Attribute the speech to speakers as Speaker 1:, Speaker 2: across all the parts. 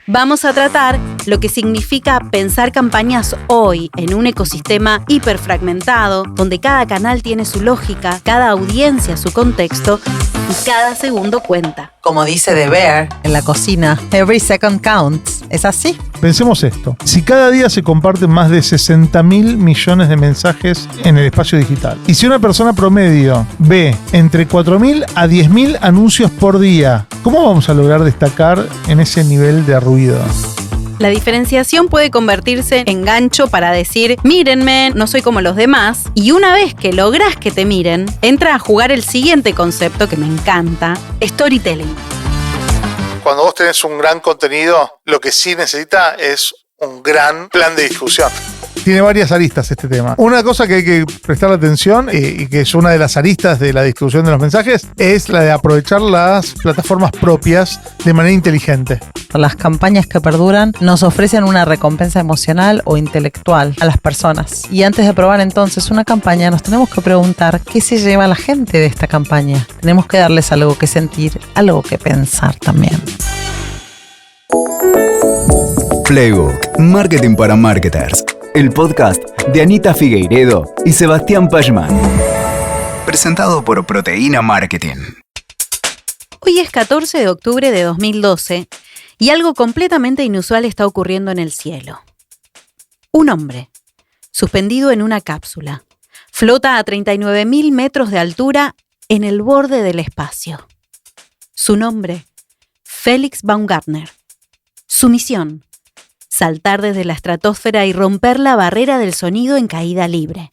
Speaker 1: Vamos a tratar lo que significa pensar campañas hoy en un ecosistema hiperfragmentado, donde cada canal tiene su lógica, cada audiencia su contexto y cada segundo cuenta.
Speaker 2: Como dice The Bear
Speaker 3: En la cocina, every second counts. ¿Es así?
Speaker 4: Pensemos esto. Si cada día se comparten más de 60.000 millones de mensajes en el espacio digital, y si una persona promedio ve entre 4.000 a 10.000 anuncios por día, ¿cómo vamos a lograr destacar en ese nivel de ruido?
Speaker 1: La diferenciación puede convertirse en gancho para decir, mírenme, no soy como los demás. Y una vez que lográs que te miren, entra a jugar el siguiente concepto que me encanta, storytelling.
Speaker 4: Cuando vos tenés un gran contenido, lo que sí necesita es un gran plan de difusión. Tiene varias aristas este tema. Una cosa que hay que prestar atención y que es una de las aristas de la distribución de los mensajes es la de aprovechar las plataformas propias de manera inteligente.
Speaker 3: Las campañas que perduran nos ofrecen una recompensa emocional o intelectual a las personas. Y antes de probar entonces una campaña, nos tenemos que preguntar qué se lleva la gente de esta campaña. Tenemos que darles algo que sentir, algo que pensar también.
Speaker 5: Playbook, Marketing para Marketers. El podcast de Anita Figueiredo y Sebastián Pachman. Presentado por Proteína Marketing.
Speaker 1: Hoy es 14 de octubre de 2012 y algo completamente inusual está ocurriendo en el cielo. Un hombre, suspendido en una cápsula, flota a 39.000 metros de altura en el borde del espacio. Su nombre, Felix Baumgartner. Su misión, saltar desde la estratosfera y romper la barrera del sonido en caída libre.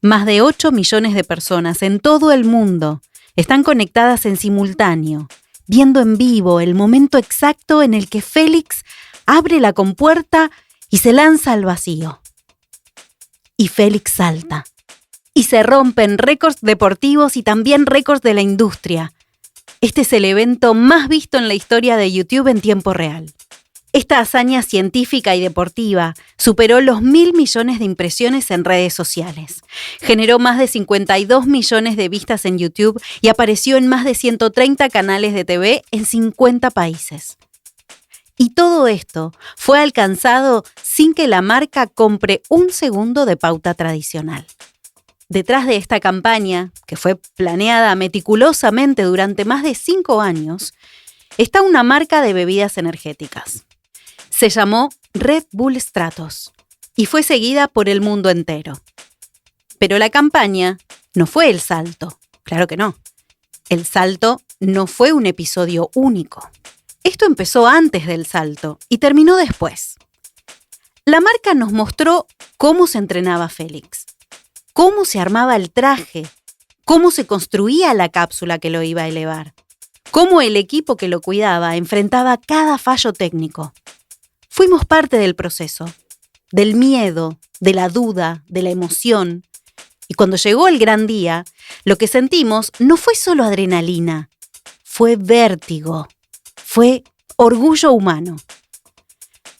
Speaker 1: Más de 8 millones de personas en todo el mundo están conectadas en simultáneo, viendo en vivo el momento exacto en el que Félix abre la compuerta y se lanza al vacío. Y Félix salta. Y se rompen récords deportivos y también récords de la industria. Este es el evento más visto en la historia de YouTube en tiempo real. Esta hazaña científica y deportiva superó los 1.000 millones de impresiones en redes sociales. Generó más de 52 millones de vistas en YouTube y apareció en más de 130 canales de TV en 50 países. Y todo esto fue alcanzado sin que la marca compre un segundo de pauta tradicional. Detrás de esta campaña, que fue planeada meticulosamente durante más de 5 años, está una marca de bebidas energéticas. Se llamó Red Bull Stratos y fue seguida por el mundo entero. Pero la campaña no fue el salto, claro que no. El salto no fue un episodio único. Esto empezó antes del salto y terminó después. La marca nos mostró cómo se entrenaba Félix, cómo se armaba el traje, cómo se construía la cápsula que lo iba a elevar, cómo el equipo que lo cuidaba enfrentaba cada fallo técnico. Fuimos parte del proceso, del miedo, de la duda, de la emoción. Y cuando llegó el gran día, lo que sentimos no fue solo adrenalina, fue vértigo, fue orgullo humano.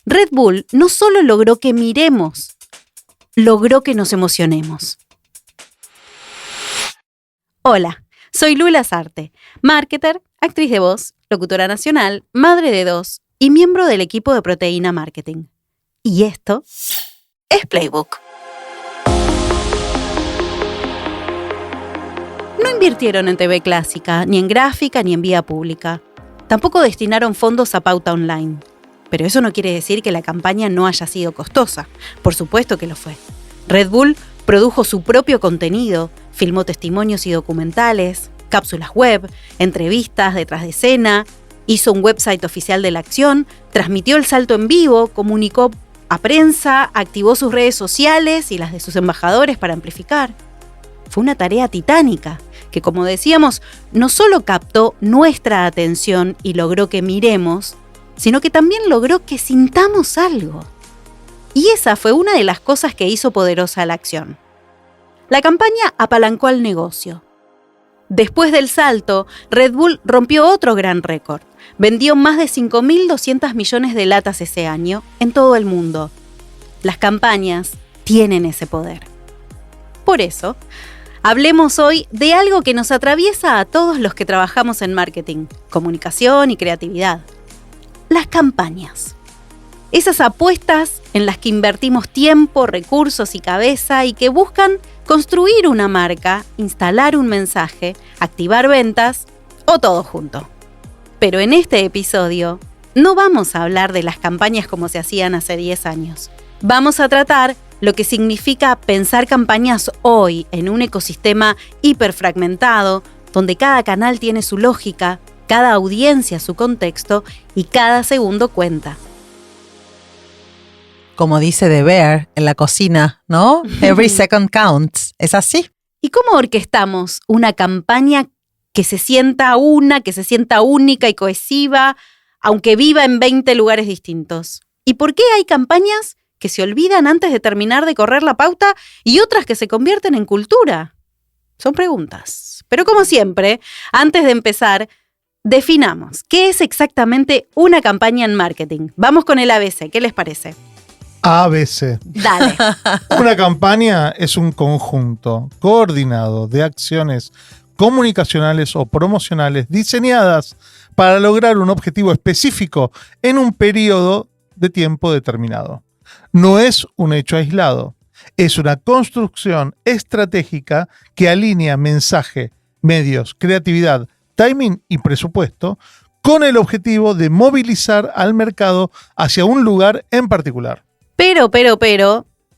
Speaker 1: Red Bull no solo logró que miremos, logró que nos emocionemos. Hola, soy Lula Sarte, marketer, actriz de voz, locutora nacional, madre de 2 y miembro del equipo de Proteína Marketing. Y esto es Playbook. No invirtieron en TV clásica, ni en gráfica, ni en vía pública. Tampoco destinaron fondos a pauta online. Pero eso no quiere decir que la campaña no haya sido costosa. Por supuesto que lo fue. Red Bull produjo su propio contenido, filmó testimonios y documentales, cápsulas web, entrevistas detrás de escena, hizo un website oficial de la acción, transmitió el salto en vivo, comunicó a prensa, activó sus redes sociales y las de sus embajadores para amplificar. Fue una tarea titánica que, como decíamos, no solo captó nuestra atención y logró que miremos, sino que también logró que sintamos algo. Y esa fue una de las cosas que hizo poderosa la acción. La campaña apalancó al negocio. Después del salto, Red Bull rompió otro gran récord. Vendió más de 5.200 millones de latas ese año en todo el mundo. Las campañas tienen ese poder. Por eso, hablemos hoy de algo que nos atraviesa a todos los que trabajamos en marketing, comunicación y creatividad. las campañas. Esas apuestas en las que invertimos tiempo, recursos y cabeza y que buscan construir una marca, instalar un mensaje, activar ventas o todo junto. Pero en este episodio no vamos a hablar de las campañas como se hacían hace 10 años. Vamos a tratar lo que significa pensar campañas hoy en un ecosistema hiperfragmentado, donde cada canal tiene su lógica, cada audiencia su contexto y cada segundo cuenta.
Speaker 3: Como dice The Bear en la cocina, ¿no? Every second counts. ¿Es así?
Speaker 1: ¿Y cómo orquestamos una campaña que se sienta única y cohesiva, aunque viva en 20 lugares distintos? ¿Y por qué hay campañas que se olvidan antes de terminar de correr la pauta y otras que se convierten en cultura? Son preguntas. Pero como siempre, antes de empezar, definamos qué es exactamente una campaña en marketing. Vamos con el ABC, ¿qué les parece?
Speaker 4: ABC.
Speaker 1: Dale.
Speaker 4: Una campaña es un conjunto coordinado de acciones comunicacionales o promocionales diseñadas para lograr un objetivo específico en un periodo de tiempo determinado. No es un hecho aislado, es una construcción estratégica que alinea mensaje, medios, creatividad, timing y presupuesto con el objetivo de movilizar al mercado hacia un lugar en particular.
Speaker 1: Pero,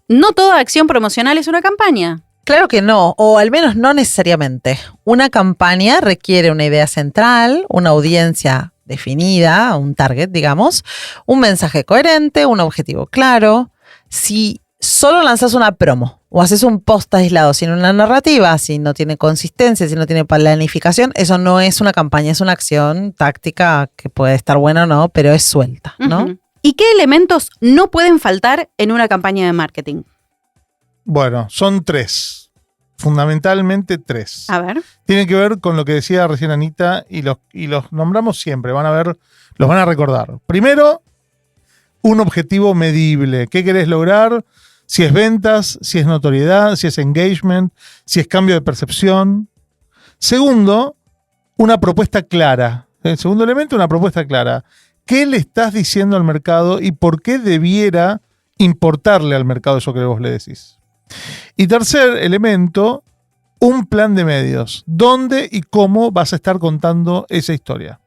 Speaker 1: no toda acción promocional es una campaña.
Speaker 3: Claro que no, o al menos no necesariamente. Una campaña requiere una idea central, una audiencia definida, un target, digamos, un mensaje coherente, un objetivo claro. Si solo lanzas una promo o haces un post aislado sin una narrativa, si no tiene consistencia, si no tiene planificación, eso no es una campaña, es una acción táctica que puede estar buena o no, pero es suelta, ¿no?
Speaker 1: Uh-huh. ¿Y qué elementos no pueden faltar en una campaña de marketing?
Speaker 4: Bueno, son 3. Fundamentalmente 3.
Speaker 1: A ver.
Speaker 4: Tienen que ver con lo que decía recién Anita y los nombramos siempre. Los van a recordar. Primero, un objetivo medible. ¿Qué querés lograr? Si es ventas, si es notoriedad, si es engagement, si es cambio de percepción. Segundo, una propuesta clara. El segundo elemento, una propuesta clara. ¿Qué le estás diciendo al mercado y por qué debiera importarle al mercado eso que vos le decís? Y tercer elemento, un plan de medios. ¿Dónde y cómo vas a estar contando esa historia?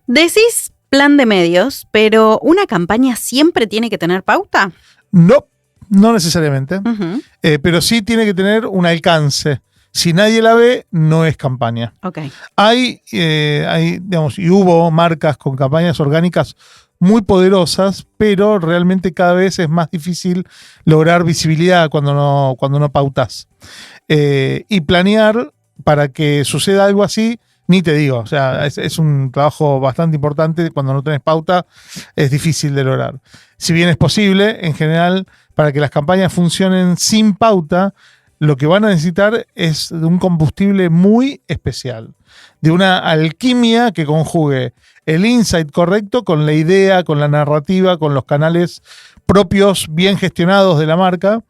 Speaker 1: Decís plan de medios, pero ¿una campaña siempre tiene que tener pauta?
Speaker 4: No necesariamente.
Speaker 1: Uh-huh.
Speaker 4: Pero sí tiene que tener un alcance. Si nadie la ve, no es campaña.
Speaker 1: Okay.
Speaker 4: Hay, digamos, y hubo marcas con campañas orgánicas muy poderosas, pero realmente cada vez es más difícil lograr visibilidad cuando no pautas. Y planear para que suceda algo así, ni te digo. O sea, es un trabajo bastante importante. Cuando no tenés pauta, es difícil de lograr. Si bien es posible, en general, para que las campañas funcionen sin pauta, lo que van a necesitar es de un combustible muy especial, de una alquimia que conjugue el insight correcto con la idea, con la narrativa, con los canales propios bien gestionados de la marca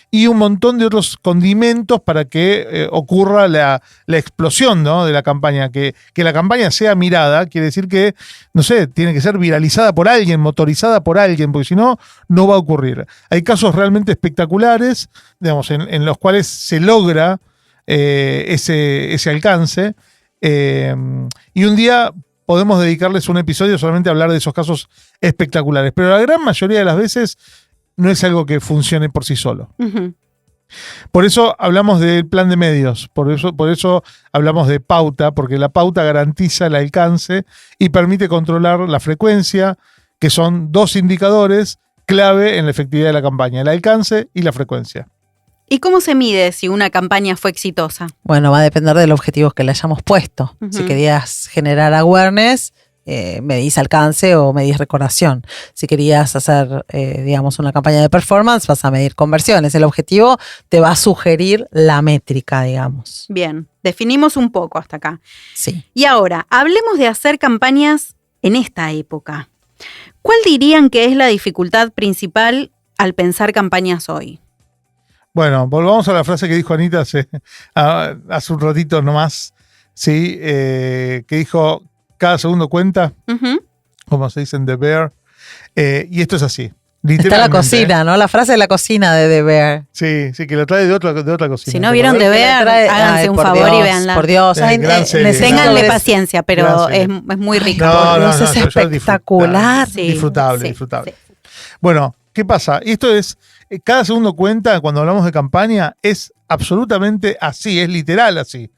Speaker 4: y un montón de otros condimentos para que ocurra la explosión, ¿no?, de la campaña. Que la campaña sea mirada quiere decir que, no sé, tiene que ser viralizada por alguien, motorizada por alguien, porque si no, no va a ocurrir. Hay casos realmente espectaculares, digamos, en los cuales se logra ese alcance. Y un día podemos dedicarles un episodio solamente a hablar de esos casos espectaculares. Pero la gran mayoría de las veces no es algo que funcione por sí solo.
Speaker 1: Uh-huh.
Speaker 4: Por eso hablamos del plan de medios, por eso hablamos de pauta, porque la pauta garantiza el alcance y permite controlar la frecuencia, que son 2 indicadores clave en la efectividad de la campaña, el alcance y la frecuencia.
Speaker 1: ¿Y cómo se mide si una campaña fue exitosa?
Speaker 3: Bueno, va a depender de los objetivos que le hayamos puesto.
Speaker 1: Uh-huh.
Speaker 3: Si querías generar awareness, medís alcance o medís recordación. Si querías hacer, digamos, una campaña de performance, vas a medir conversiones. El objetivo te va a sugerir la métrica, digamos.
Speaker 1: Bien, definimos un poco hasta acá.
Speaker 3: Sí.
Speaker 1: Y ahora, hablemos de hacer campañas en esta época. ¿Cuál dirían que es la dificultad principal al pensar campañas hoy?
Speaker 4: Bueno, volvamos a la frase que dijo Anita hace un ratito nomás, ¿sí? Que dijo, cada segundo cuenta.
Speaker 1: Uh-huh.
Speaker 4: como se dice en The Bear. Y esto es así.
Speaker 3: Está la cocina, ¿no? La frase de la cocina de The Bear.
Speaker 4: Sí, que lo trae de otra cocina.
Speaker 1: Si no vieron The Bear, háganse un favor y véanla.
Speaker 3: Por Dios,
Speaker 1: ténganle paciencia, pero es muy rica.
Speaker 3: No, es espectacular.
Speaker 4: Disfrutable. Bueno, ¿qué pasa? Esto es, cada segundo cuenta cuando hablamos de campaña, es absolutamente así, es literal así.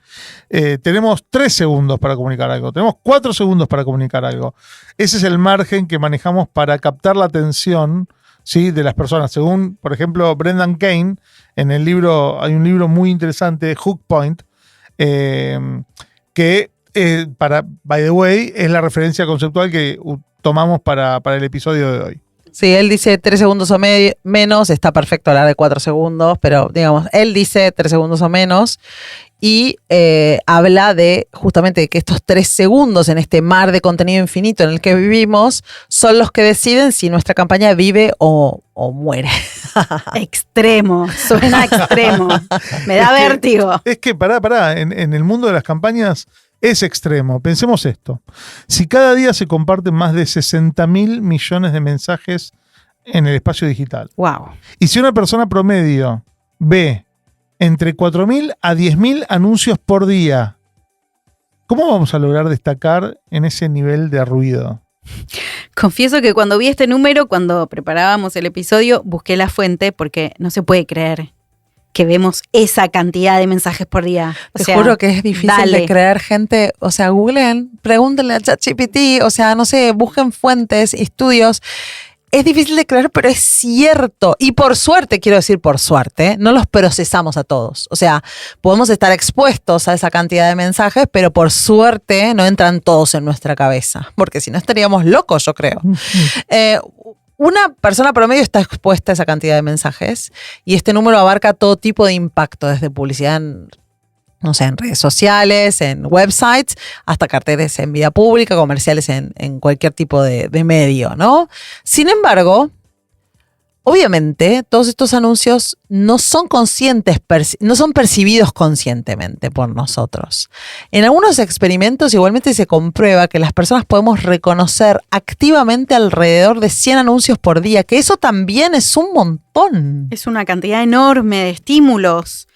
Speaker 4: Tenemos 3 segundos para comunicar algo, tenemos 4 segundos para comunicar algo. Ese es el margen que manejamos para captar la atención, ¿sí?, de las personas. Según, por ejemplo, Brendan Kane, en el libro, hay un libro muy interesante, Hook Point, que by the way, es la referencia conceptual que tomamos para el episodio de hoy.
Speaker 3: Sí, él dice 3 segundos o menos, está perfecto hablar de 4 segundos, pero digamos, él dice 3 segundos o menos y habla de justamente que estos 3 segundos en este mar de contenido infinito en el que vivimos son los que deciden si nuestra campaña vive o muere.
Speaker 1: Extremo, suena extremo. Me da vértigo.
Speaker 4: Es que pará, en el mundo de las campañas es extremo. Pensemos esto. Si cada día se comparten más de 60.000 millones de mensajes en el espacio digital.
Speaker 1: Wow.
Speaker 4: Y si una persona promedio ve entre 4.000 a 10.000 anuncios por día, ¿cómo vamos a lograr destacar en ese nivel de ruido?
Speaker 1: Confieso que cuando vi este número, cuando preparábamos el episodio, busqué la fuente porque no se puede creer que vemos esa cantidad de mensajes por día.
Speaker 3: Te juro que es difícil de creer, gente. O sea, googleen, pregúntenle a ChatGPT, o sea, no sé, busquen fuentes, estudios. Es difícil de creer, pero es cierto. Y por suerte, quiero decir por suerte, no los procesamos a todos. O sea, podemos estar expuestos a esa cantidad de mensajes, pero por suerte no entran todos en nuestra cabeza. Porque si no estaríamos locos, yo creo. Una persona promedio está expuesta a esa cantidad de mensajes y este número abarca todo tipo de impacto, desde publicidad en redes sociales, en websites, hasta carteles en vía pública, comerciales en cualquier tipo de medio, ¿no? Sin embargo, obviamente, todos estos anuncios no son percibidos conscientemente por nosotros. En algunos experimentos igualmente se comprueba que las personas podemos reconocer activamente alrededor de 100 anuncios por día, que eso también es un montón.
Speaker 1: Es una cantidad enorme de estímulos.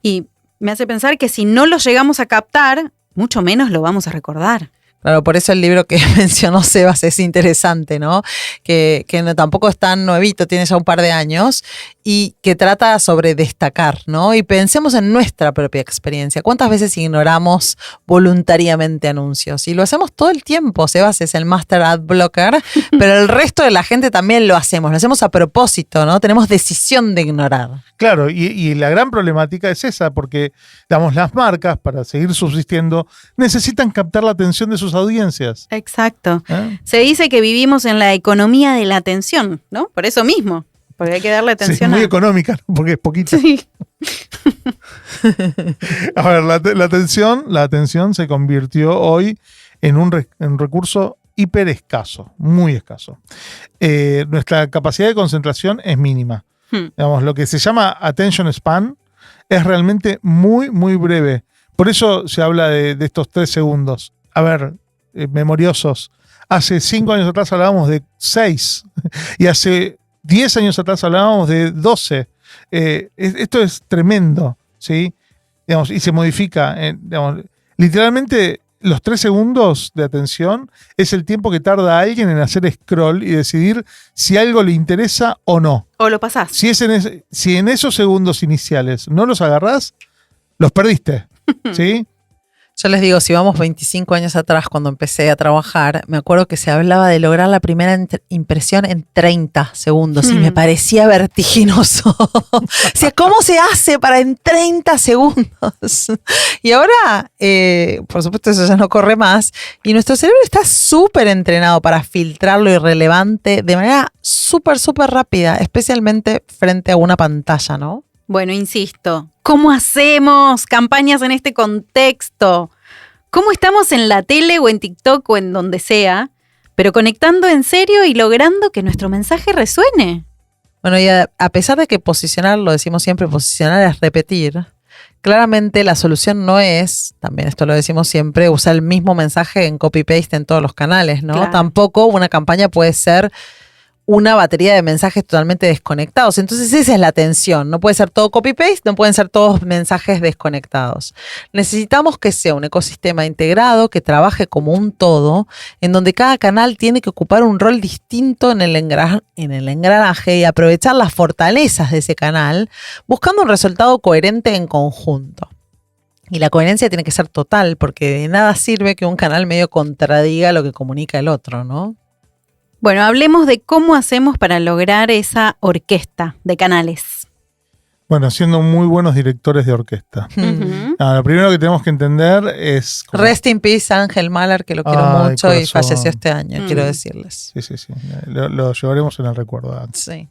Speaker 1: Y me hace pensar que si no los llegamos a captar, mucho menos lo vamos a recordar.
Speaker 3: Claro, por eso el libro que mencionó Sebas es interesante, ¿no? Que tampoco es tan nuevito, tiene ya un par de años, y que trata sobre destacar, ¿no? Y pensemos en nuestra propia experiencia. ¿Cuántas veces ignoramos voluntariamente anuncios? Y lo hacemos todo el tiempo. Sebas es el Master Ad Blocker, pero el resto de la gente también lo hacemos a propósito, ¿no? Tenemos decisión de ignorar.
Speaker 4: Claro, y la gran problemática es esa, porque, digamos, las marcas, para seguir subsistiendo, necesitan captar la atención de sus audiencias.
Speaker 1: Exacto. Se dice que vivimos en la economía de la atención, ¿no? Por eso mismo, porque hay que darle atención.
Speaker 4: Sí, muy económica, ¿no? Porque es poquita.
Speaker 1: Sí.
Speaker 4: A ver, la atención se convirtió hoy en un recurso hiper escaso, muy escaso. Nuestra capacidad de concentración es mínima. Digamos, lo que se llama attention span es realmente muy, muy breve. Por eso se habla de estos 3 segundos. A ver, memoriosos. Hace 5 años atrás hablábamos de 6 y hace 10 años atrás hablábamos de 12. Esto es tremendo, ¿sí? Digamos, y se modifica. Digamos, literalmente, los 3 segundos de atención es el tiempo que tarda alguien en hacer scroll y decidir si algo le interesa o no.
Speaker 1: O lo pasás.
Speaker 4: Si en esos segundos iniciales no los agarrás, los perdiste, ¿sí?
Speaker 3: Yo les digo, si vamos 25 años atrás, cuando empecé a trabajar, me acuerdo que se hablaba de lograr la primera impresión en 30 segundos y me parecía vertiginoso. O sea, ¿cómo se hace para en 30 segundos? Y ahora, por supuesto, eso ya no corre más y nuestro cerebro está súper entrenado para filtrar lo irrelevante de manera súper, súper rápida, especialmente frente a una pantalla, ¿no?
Speaker 1: Bueno, insisto, ¿cómo hacemos campañas en este contexto? ¿Cómo estamos en la tele o en TikTok o en donde sea, pero conectando en serio y logrando que nuestro mensaje resuene?
Speaker 3: Bueno, y a pesar de que posicionar, lo decimos siempre, posicionar es repetir, Claramente la solución no es, también esto lo decimos siempre, usar el mismo mensaje en copy-paste en todos los canales, ¿no?
Speaker 1: Claro.
Speaker 3: Tampoco una campaña puede ser una batería de mensajes totalmente desconectados. Entonces esa es la tensión. No puede ser todo copy-paste, no pueden ser todos mensajes desconectados. Necesitamos que sea un ecosistema integrado, que trabaje como un todo, en donde cada canal tiene que ocupar un rol distinto en el engranaje y aprovechar las fortalezas de ese canal, buscando un resultado coherente en conjunto. Y la coherencia tiene que ser total, porque de nada sirve que un canal medio contradiga lo que comunica el otro, ¿no?
Speaker 1: Bueno, hablemos de cómo hacemos para lograr esa orquesta de canales.
Speaker 4: Bueno, siendo muy buenos directores de orquesta.
Speaker 1: Ujú.
Speaker 4: Lo primero que tenemos que entender es...
Speaker 3: Rest in peace, Ángel Mahler, que lo quiero
Speaker 4: Ay,
Speaker 3: mucho y
Speaker 4: corazón.
Speaker 3: falleció este año, quiero decirles.
Speaker 4: Sí. Lo llevaremos en el recuerdo.
Speaker 3: Sí.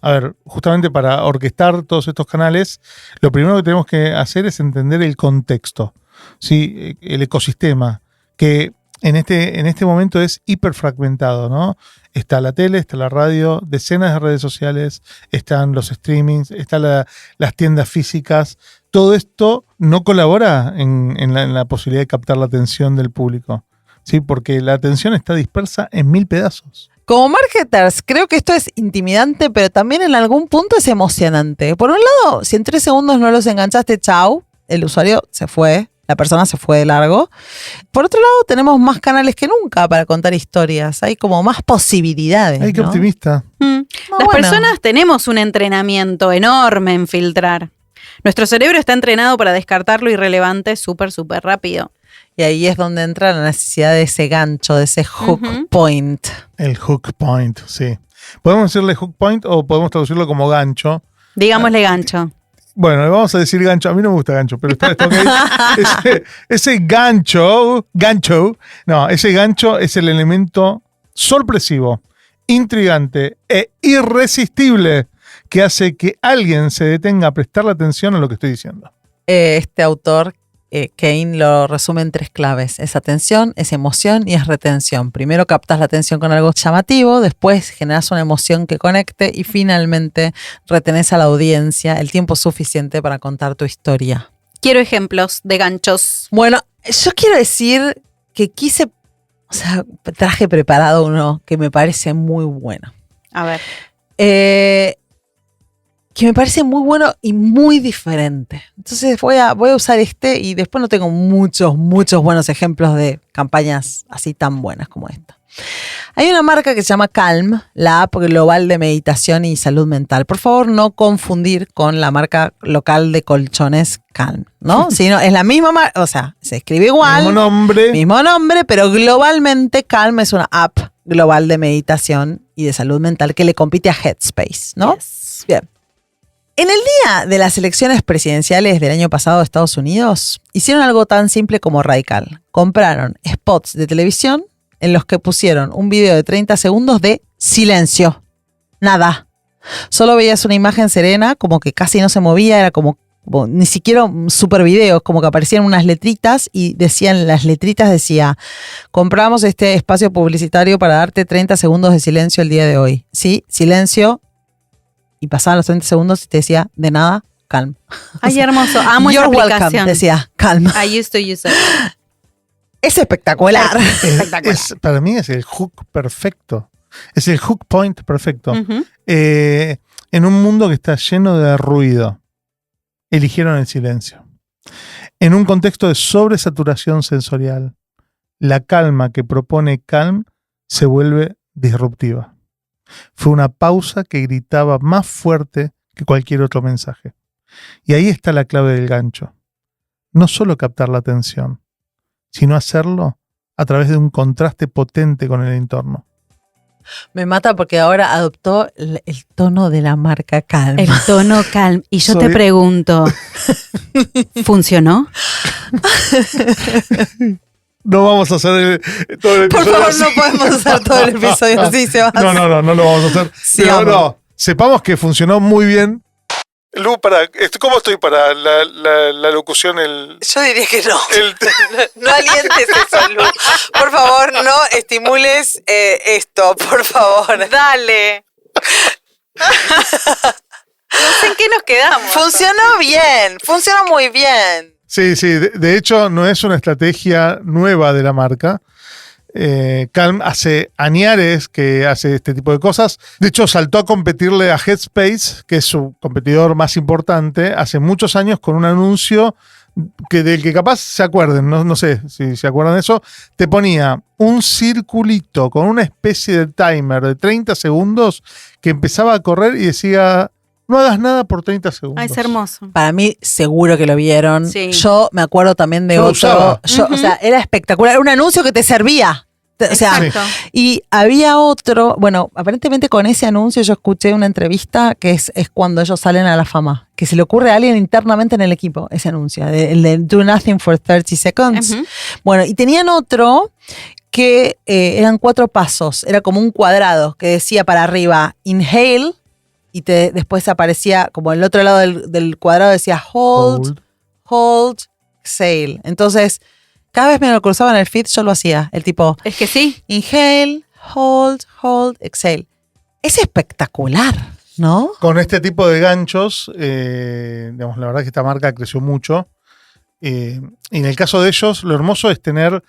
Speaker 4: A ver, justamente para orquestar todos estos canales, lo primero que tenemos que hacer es entender el contexto, ¿sí? El ecosistema, que en este momento es hiperfragmentado, ¿no? Está la tele, está la radio, decenas de redes sociales, están los streamings, están las tiendas físicas. Todo esto no colabora en la posibilidad de captar la atención del público, ¿sí? Porque la atención está dispersa en 1000 pedazos.
Speaker 3: Como marketers, creo que esto es intimidante, pero también en algún punto es emocionante. Por un lado, si en 3 segundos no los enganchaste, chau, el usuario se fue, la persona se fue de largo. Por otro lado, tenemos más canales que nunca para contar historias. Hay como más posibilidades.
Speaker 4: Ay, qué
Speaker 3: ¿no?
Speaker 4: optimista.
Speaker 1: Las
Speaker 3: bueno.
Speaker 1: personas tenemos un entrenamiento enorme en filtrar. Nuestro cerebro está entrenado para descartar lo irrelevante súper rápido.
Speaker 3: Y ahí es donde entra la necesidad de ese gancho, de ese hook point.
Speaker 4: El hook point, sí. Podemos decirle hook point o podemos traducirlo como gancho.
Speaker 1: Digámosle gancho.
Speaker 4: Bueno, le vamos a decir gancho. A mí no me gusta gancho, pero está ok. Ese gancho, ese gancho es el elemento sorpresivo, intrigante e irresistible que hace que alguien se detenga a prestarle atención a lo que estoy diciendo.
Speaker 3: Este autor, Kane, lo resume en 3 claves. Es atención, es emoción y es retención. Primero captas la atención con algo llamativo, después generas una emoción que conecte y finalmente retenés a la audiencia el tiempo suficiente para contar tu historia.
Speaker 1: Quiero ejemplos de ganchos.
Speaker 3: Bueno, yo quiero decir que traje preparado uno que me parece muy bueno.
Speaker 1: A ver.
Speaker 3: Que me parece muy bueno y muy diferente. Entonces voy a usar este y después no tengo muchos buenos ejemplos de campañas así tan buenas como esta. Hay una marca que se llama Calm, la app global de meditación y salud mental. Por favor, no confundir con la marca local de colchones Calm, ¿no? Sino es la misma marca, o sea, se escribe igual. Mismo nombre, pero globalmente Calm es una app global de meditación y de salud mental que le compite a Headspace, ¿no?
Speaker 1: Yes.
Speaker 3: Bien. En el día de las elecciones presidenciales del año pasado de Estados Unidos, hicieron algo tan simple como radical. Compraron spots de televisión en los que pusieron un video de 30 segundos de silencio. Nada. Solo veías una imagen serena, como que casi no se movía, era como ni siquiera un super video, como que aparecían unas letritas y las letritas decía: compramos este espacio publicitario para darte 30 segundos de silencio el día de hoy. Sí, silencio. Y pasaban los 30 segundos y te decía, de nada, Calm.
Speaker 1: Ay, hermoso. Amo esa
Speaker 3: You're
Speaker 1: aplicación.
Speaker 3: welcome, decía, Calm.
Speaker 1: I used to use it.
Speaker 3: Es espectacular.
Speaker 4: Para mí es el hook perfecto. Es el hook point perfecto.
Speaker 1: Ujú.
Speaker 4: En un mundo que está lleno de ruido, eligieron el silencio. En un contexto de sobresaturación sensorial, la calma que propone Calm se vuelve disruptiva. Fue una pausa que gritaba más fuerte que cualquier otro mensaje. Y ahí está la clave del gancho. No solo captar la atención, sino hacerlo a través de un contraste potente con el entorno.
Speaker 3: Me mata porque ahora adoptó el tono de la marca Calm.
Speaker 1: El tono Calm. Y yo te pregunto, ¿funcionó?
Speaker 4: No vamos a hacer todo el episodio.
Speaker 3: Por favor,
Speaker 4: así.
Speaker 3: no podemos hacer todo el episodio así, Sebastián.
Speaker 4: No lo vamos a hacer.
Speaker 3: Sí,
Speaker 4: pero
Speaker 3: amo.
Speaker 4: no, sepamos que funcionó muy bien. Lu, ¿cómo estoy para la locución?
Speaker 3: Yo diría que no.
Speaker 4: El-
Speaker 3: No alientes eso, Lu. Por favor, no estimules esto, por favor. Dale.
Speaker 1: No sé en qué nos quedamos.
Speaker 3: Funcionó muy bien.
Speaker 4: Sí, de hecho no es una estrategia nueva de la marca. Calm hace añares que hace este tipo de cosas. De hecho, saltó a competirle a Headspace, que es su competidor más importante, hace muchos años con un anuncio del que capaz se acuerden, no sé si se acuerdan de eso. Te ponía un circulito con una especie de timer de 30 segundos que empezaba a correr y decía: no hagas nada por 30 segundos.
Speaker 1: Ay, es hermoso.
Speaker 3: Para mí, seguro que lo vieron.
Speaker 1: Sí.
Speaker 3: Yo me acuerdo también de
Speaker 4: Yo
Speaker 3: otro.
Speaker 4: usaba.
Speaker 3: O sea, era espectacular. Era un anuncio que te servía. O sea,
Speaker 1: Exacto.
Speaker 3: y había otro, bueno, aparentemente con ese anuncio yo escuché una entrevista que es cuando ellos salen a la fama, que se le ocurre a alguien internamente en el equipo, ese anuncio, el de Do Nothing for 30 Seconds.
Speaker 1: Ujú.
Speaker 3: Bueno, y tenían otro que eran 4 pasos, era como un cuadrado que decía para arriba, inhale, y después aparecía como el otro lado del cuadrado decía hold, exhale. Entonces, cada vez me lo cruzaba en el feed, yo lo hacía. El tipo,
Speaker 1: Es que sí.
Speaker 3: inhale, hold, exhale. Es espectacular, ¿no?
Speaker 4: Con este tipo de ganchos, digamos, la verdad que esta marca creció mucho. Y en el caso de ellos, lo hermoso es tener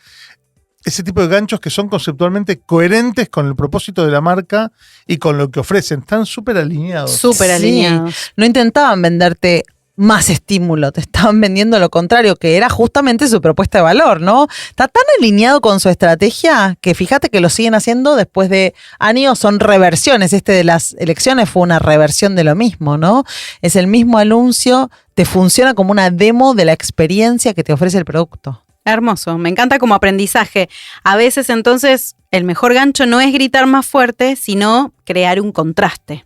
Speaker 4: ese tipo de ganchos que son conceptualmente coherentes con el propósito de la marca y con lo que ofrecen. Están súper alineados.
Speaker 1: Súper
Speaker 3: Sí.
Speaker 1: alineados.
Speaker 3: No intentaban venderte más estímulo, te estaban vendiendo lo contrario, que era justamente su propuesta de valor, ¿no? Está tan alineado con su estrategia que fíjate que lo siguen haciendo después de años, son reversiones. Este de las elecciones fue una reversión de lo mismo, ¿no? Es el mismo anuncio, te funciona como una demo de la experiencia que te ofrece el producto.
Speaker 1: Hermoso, me encanta como aprendizaje. A veces entonces el mejor gancho no es gritar más fuerte, sino crear un contraste.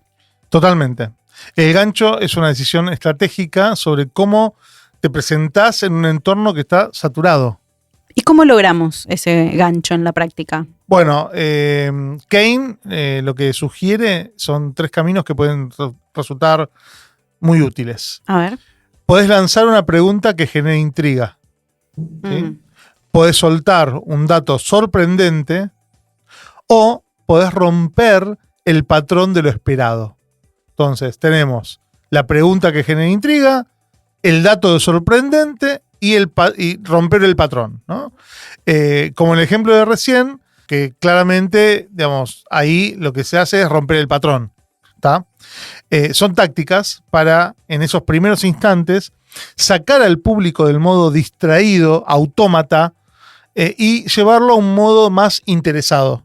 Speaker 4: Totalmente. El gancho es una decisión estratégica sobre cómo te presentás en un entorno que está saturado.
Speaker 1: ¿Y cómo logramos ese gancho en la práctica?
Speaker 4: Bueno, Kane lo que sugiere son 3 caminos que pueden resultar muy útiles.
Speaker 1: A ver.
Speaker 4: Podés lanzar una pregunta que genere intriga. ¿Sí?
Speaker 1: Mm.
Speaker 4: Podés soltar un dato sorprendente o podés romper el patrón de lo esperado. Entonces, tenemos la pregunta que genera intriga, el dato sorprendente y romper el patrón, ¿no? Como el ejemplo de recién, que claramente, digamos, ahí lo que se hace es romper el patrón. ¿Tá? Son tácticas para, en esos primeros instantes, sacar al público del modo distraído, autómata, y llevarlo a un modo más interesado.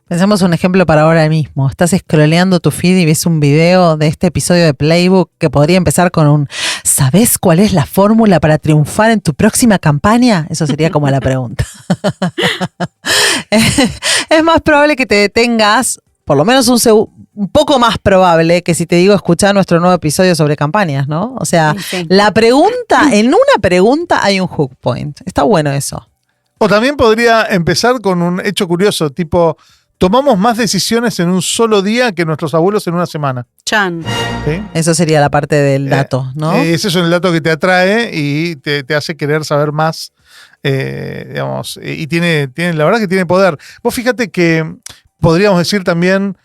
Speaker 3: Pensamos un ejemplo para ahora mismo. Estás scrolleando tu feed y ves un video de este episodio de Playbook que podría empezar con un ¿sabes cuál es la fórmula para triunfar en tu próxima campaña? Eso sería como la pregunta. Es más probable que te detengas, por lo menos un poco más probable que si te digo escuchar nuestro nuevo episodio sobre campañas, ¿no? O sea,
Speaker 1: Sí.
Speaker 3: la pregunta, en una pregunta hay un hook point. Está bueno eso.
Speaker 4: O también podría empezar con un hecho curioso, tipo, tomamos más decisiones en un solo día que nuestros abuelos en una semana.
Speaker 1: Chan.
Speaker 4: ¿Sí?
Speaker 3: Eso sería la parte del dato, ¿no?
Speaker 4: Ese es el dato que te atrae y te hace querer saber más, digamos, y tiene, la verdad que tiene poder. Vos fíjate que podríamos decir también,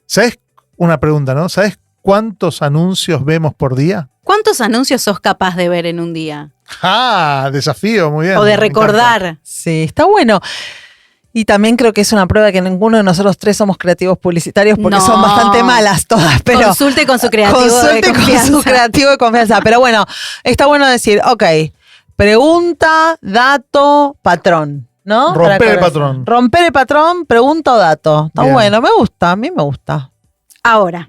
Speaker 4: ¿sabés? Una pregunta, ¿no? ¿Sabés cuántos anuncios vemos por día?
Speaker 1: ¿Cuántos anuncios sos capaz de ver en un día?
Speaker 4: ¡Ah! Desafío, muy bien.
Speaker 1: O de
Speaker 4: me encanta.
Speaker 1: recordar.
Speaker 3: Sí, está bueno. Y también creo que es una prueba que ninguno de nosotros 3 somos creativos publicitarios porque
Speaker 1: No.
Speaker 3: son bastante malas todas. Pero
Speaker 1: Consulte con su creativo de
Speaker 3: consulte
Speaker 1: confianza.
Speaker 3: con su creativo de confianza. Pero bueno, está bueno decir, ok, pregunta, dato, patrón, ¿no?
Speaker 4: Romper
Speaker 3: Para
Speaker 4: el
Speaker 3: cabeza.
Speaker 4: patrón.
Speaker 3: Romper el patrón, pregunta o dato. Está
Speaker 4: Bien.
Speaker 3: bueno, me gusta, a mí me gusta.
Speaker 1: Ahora,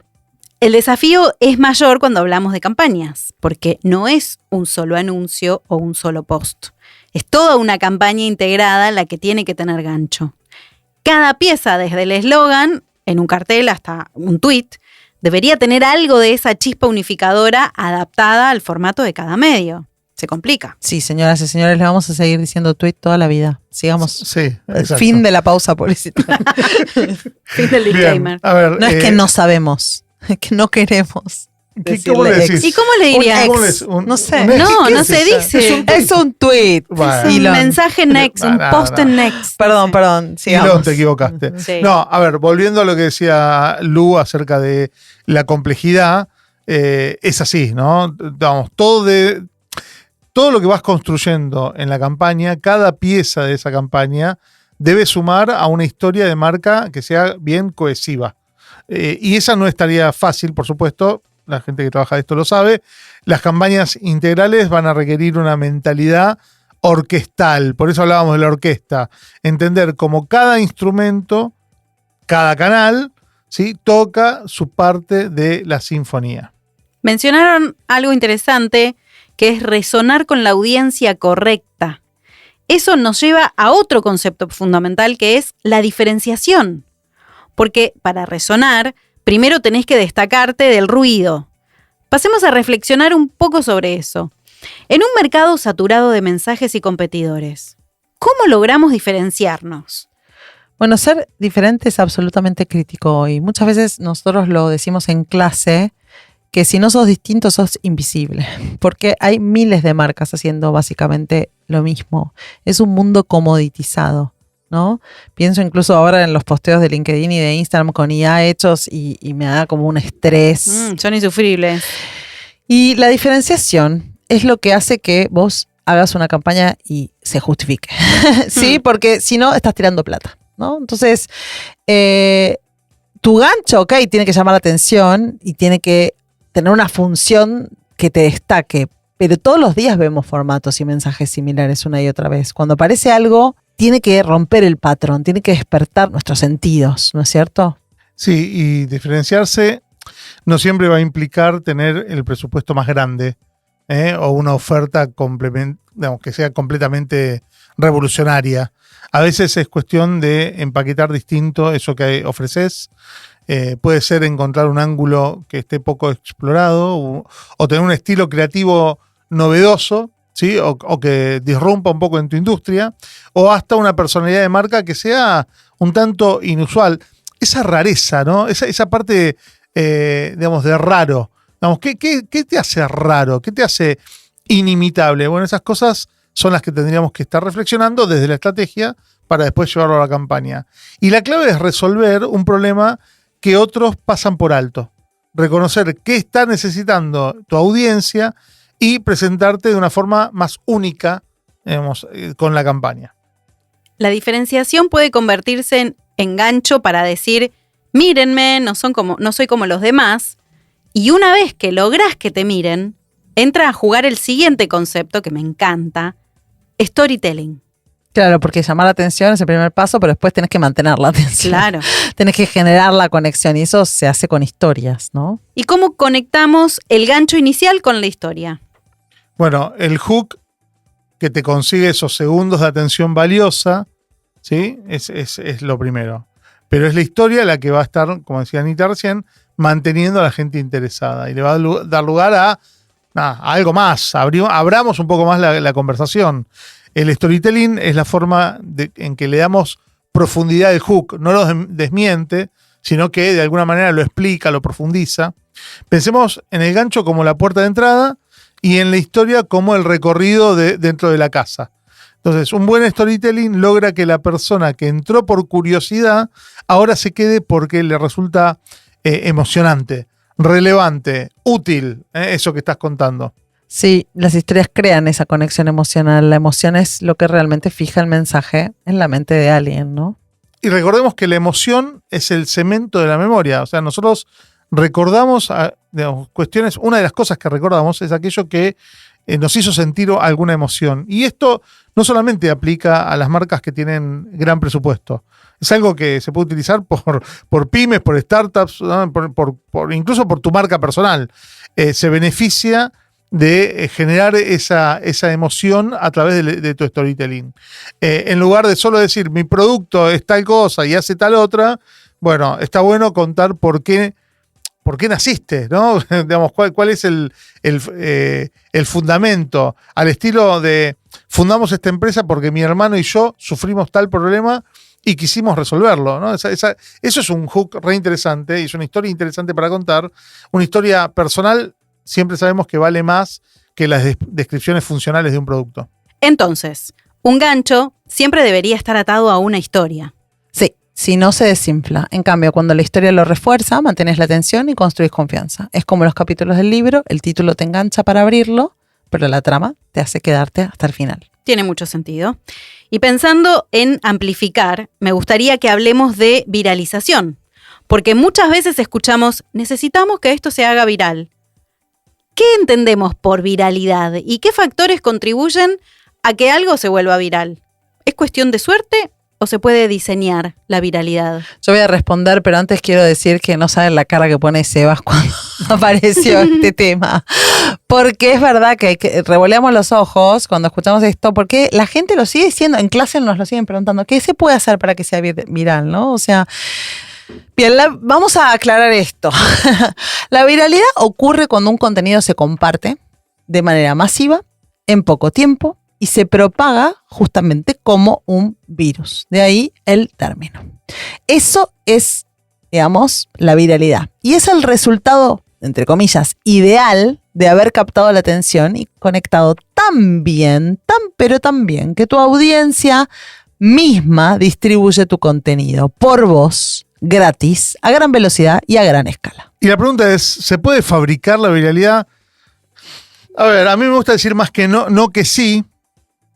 Speaker 1: el desafío es mayor cuando hablamos de campañas, porque no es un solo anuncio o un solo post. Es toda una campaña integrada la que tiene que tener gancho. Cada pieza, desde el eslogan, en un cartel hasta un tweet, debería tener algo de esa chispa unificadora adaptada al formato de cada medio. Se complica.
Speaker 3: Sí, señoras y señores, le vamos a seguir diciendo tweet toda la vida. Sigamos.
Speaker 4: Sí,
Speaker 3: El
Speaker 4: exacto.
Speaker 3: fin de la pausa publicitaria.
Speaker 1: Fin del
Speaker 4: Bien,
Speaker 1: disclaimer.
Speaker 4: a ver,
Speaker 3: No es que no sabemos, es que no queremos.
Speaker 4: ¿Cómo le decís?
Speaker 1: ¿Y cómo le dirías?
Speaker 3: No sé.
Speaker 1: No se dice.
Speaker 3: Es un tweet.
Speaker 4: Bueno.
Speaker 1: Es un mensaje next, un post en next.
Speaker 3: Perdón.
Speaker 4: Elon, te equivocaste.
Speaker 1: Sí.
Speaker 4: No, a ver, volviendo a lo que decía Lu acerca de la complejidad, es así, ¿no? Vamos, todo lo que vas construyendo en la campaña, cada pieza de esa campaña debe sumar a una historia de marca que sea bien cohesiva. Y esa no es tarea fácil, por supuesto. La gente que trabaja de esto lo sabe. Las campañas integrales van a requerir una mentalidad orquestal. Por eso hablábamos de la orquesta. Entender cómo cada instrumento, cada canal, ¿sí?, toca su parte de la sinfonía.
Speaker 1: Mencionaron algo interesante, que es resonar con la audiencia correcta. Eso nos lleva a otro concepto fundamental, que es la diferenciación. Porque para resonar, primero tenés que destacarte del ruido. Pasemos a reflexionar un poco sobre eso. En un mercado saturado de mensajes y competidores, ¿cómo logramos diferenciarnos?
Speaker 3: Bueno, ser diferente es absolutamente crítico y muchas veces nosotros lo decimos en clase, que si no sos distinto sos invisible, porque hay miles de marcas haciendo básicamente lo mismo. Es un mundo comoditizado, ¿no? Pienso incluso ahora en los posteos de LinkedIn y de Instagram con IA hechos y me da como un estrés.
Speaker 1: Son insufribles.
Speaker 3: Y la diferenciación es lo que hace que vos hagas una campaña y se justifique, ¿sí? Porque si no, estás tirando plata, ¿no? Entonces, tu gancho, ok, tiene que llamar la atención y tiene que tener una función que te destaque, pero todos los días vemos formatos y mensajes similares una y otra vez. Cuando aparece algo, tiene que romper el patrón, tiene que despertar nuestros sentidos, ¿no es cierto?
Speaker 4: Sí, y diferenciarse no siempre va a implicar tener el presupuesto más grande, o una oferta que sea completamente revolucionaria. A veces es cuestión de empaquetar distinto eso que ofreces. Puede ser encontrar un ángulo que esté poco explorado o tener un estilo creativo novedoso, ¿sí? O que disrumpa un poco en tu industria, o hasta una personalidad de marca que sea un tanto inusual. Esa rareza, ¿no? Esa parte, digamos, de raro. Digamos, ¿qué te hace raro? ¿Qué te hace inimitable? Bueno, esas cosas son las que tendríamos que estar reflexionando desde la estrategia para después llevarlo a la campaña. Y la clave es resolver un problema que otros pasan por alto. Reconocer qué está necesitando tu audiencia y presentarte de una forma más única, digamos, con la campaña.
Speaker 1: La diferenciación puede convertirse en gancho para decir, mírenme, no soy como los demás. Y una vez que lográs que te miren, entra a jugar el siguiente concepto que me encanta, storytelling.
Speaker 3: Claro, porque llamar la atención es el primer paso, pero después tenés que mantener la atención.
Speaker 1: Claro.
Speaker 3: Tenés que generar la conexión y eso se hace con historias, ¿no?
Speaker 1: ¿Y cómo conectamos el gancho inicial con la historia?
Speaker 4: Bueno, el hook que te consigue esos segundos de atención valiosa, ¿sí? Es lo primero. Pero es la historia la que va a estar, como decía Anita recién, manteniendo a la gente interesada y le va a dar lugar a algo más. Abramos un poco más la conversación. El storytelling es la forma en que le damos profundidad al hook. No lo desmiente, sino que de alguna manera lo explica, lo profundiza. Pensemos en el gancho como la puerta de entrada y en la historia como el recorrido dentro de la casa. Entonces, un buen storytelling logra que la persona que entró por curiosidad ahora se quede porque le resulta emocionante, relevante, útil, eso que estás contando.
Speaker 3: Sí, las historias crean esa conexión emocional. La emoción es lo que realmente fija el mensaje en la mente de alguien, ¿no?
Speaker 4: Y recordemos que la emoción es el cemento de la memoria. O sea, nosotros recordamos digamos, cuestiones. Una de las cosas que recordamos es aquello que nos hizo sentir alguna emoción. Y esto no solamente aplica a las marcas que tienen gran presupuesto. Es algo que se puede utilizar por pymes, por startups, ¿no? Incluso por tu marca personal. Se beneficia de generar esa emoción a través de tu storytelling. En lugar de solo decir mi producto es tal cosa y hace tal otra, bueno, está bueno contar por qué naciste, ¿no? Digamos, cuál es el fundamento, al estilo de fundamos esta empresa porque mi hermano y yo sufrimos tal problema y quisimos resolverlo, ¿no? Eso es un hook re interesante y es una historia interesante para contar. Una historia personal siempre sabemos que vale más que las descripciones funcionales de un producto.
Speaker 1: Entonces, un gancho siempre debería estar atado a una historia.
Speaker 3: Sí, si no se desinfla. En cambio, cuando la historia lo refuerza, mantienes la atención y construís confianza. Es como los capítulos del libro, el título te engancha para abrirlo, pero la trama te hace quedarte hasta el final.
Speaker 1: Tiene mucho sentido. Y pensando en amplificar, me gustaría que hablemos de viralización. Porque muchas veces escuchamos, necesitamos que esto se haga viral. ¿Qué entendemos por viralidad y qué factores contribuyen a que algo se vuelva viral? ¿Es cuestión de suerte o se puede diseñar la viralidad?
Speaker 3: Yo voy a responder, pero antes quiero decir que no saben la cara que pone Sebas cuando apareció este tema. Porque es verdad que revoleamos los ojos cuando escuchamos esto, porque la gente lo sigue diciendo, en clase nos lo siguen preguntando, ¿qué se puede hacer para que sea viral, no? O sea, bien, vamos a aclarar esto. La viralidad ocurre cuando un contenido se comparte de manera masiva, en poco tiempo, y se propaga justamente como un virus. De ahí el término. Eso es, digamos, la viralidad. Y es el resultado, entre comillas, ideal de haber captado la atención y conectado tan bien, pero tan bien, que tu audiencia misma distribuye tu contenido por voz, gratis, a gran velocidad y a gran escala.
Speaker 4: Y la pregunta es, ¿se puede fabricar la viralidad? A ver, a mí me gusta decir más que no que sí,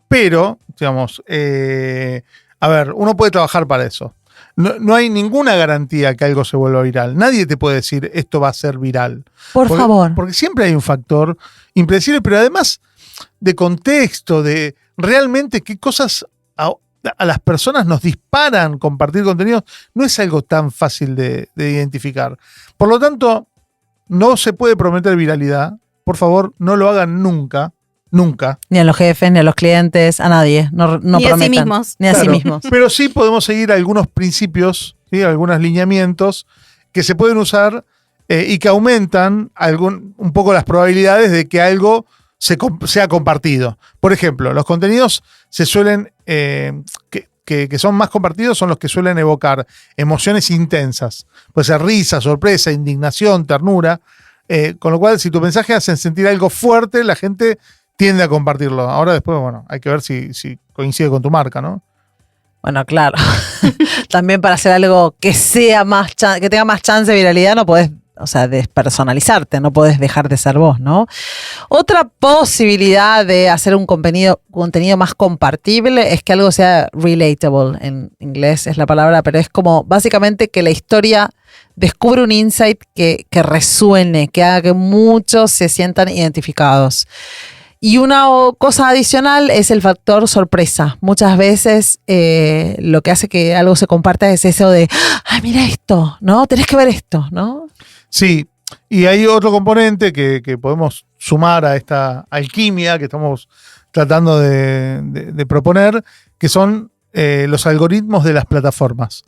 Speaker 4: pero, digamos, a ver, uno puede trabajar para eso. No hay ninguna garantía que algo se vuelva viral. Nadie te puede decir esto va a ser viral.
Speaker 3: Por favor.
Speaker 4: Porque siempre hay un factor impredecible, pero además de contexto, de realmente qué cosas a las personas nos disparan compartir contenidos, no es algo tan fácil de identificar. Por lo tanto, no se puede prometer viralidad. Por favor, no lo hagan nunca. Nunca.
Speaker 3: Ni a los jefes, ni a los clientes, a nadie. No
Speaker 1: ni
Speaker 3: prometan.
Speaker 1: A sí mismos.
Speaker 3: Ni a sí mismos.
Speaker 4: Pero sí podemos seguir algunos principios, ¿sí? Algunos lineamientos que se pueden usar y que aumentan un poco las probabilidades de que algo sea compartido. Por ejemplo, los contenidos se suelen, que son más compartidos son los que suelen evocar emociones intensas. Puede ser risa, sorpresa, indignación, ternura. Con lo cual, si tu mensaje hace sentir algo fuerte, la gente tiende a compartirlo. Ahora después, bueno, hay que ver si coincide con tu marca, ¿no?
Speaker 3: Bueno, claro. También para hacer algo que sea que tenga más chance de viralidad, no podés, despersonalizarte, no podés dejar de ser vos, ¿no? Otra posibilidad de hacer un contenido más compartible es que algo sea relatable. En inglés es la palabra, pero es como básicamente que la historia descubre un insight que resuene, que haga que muchos se sientan identificados. Y una cosa adicional es el factor sorpresa. Muchas veces lo que hace que algo se comparta es eso de, ¡ay, mira esto! ¿No? Tenés que ver esto, ¿no?
Speaker 4: Sí, y hay otro componente que podemos sumar a esta alquimia que estamos tratando de proponer, que son los algoritmos de las plataformas.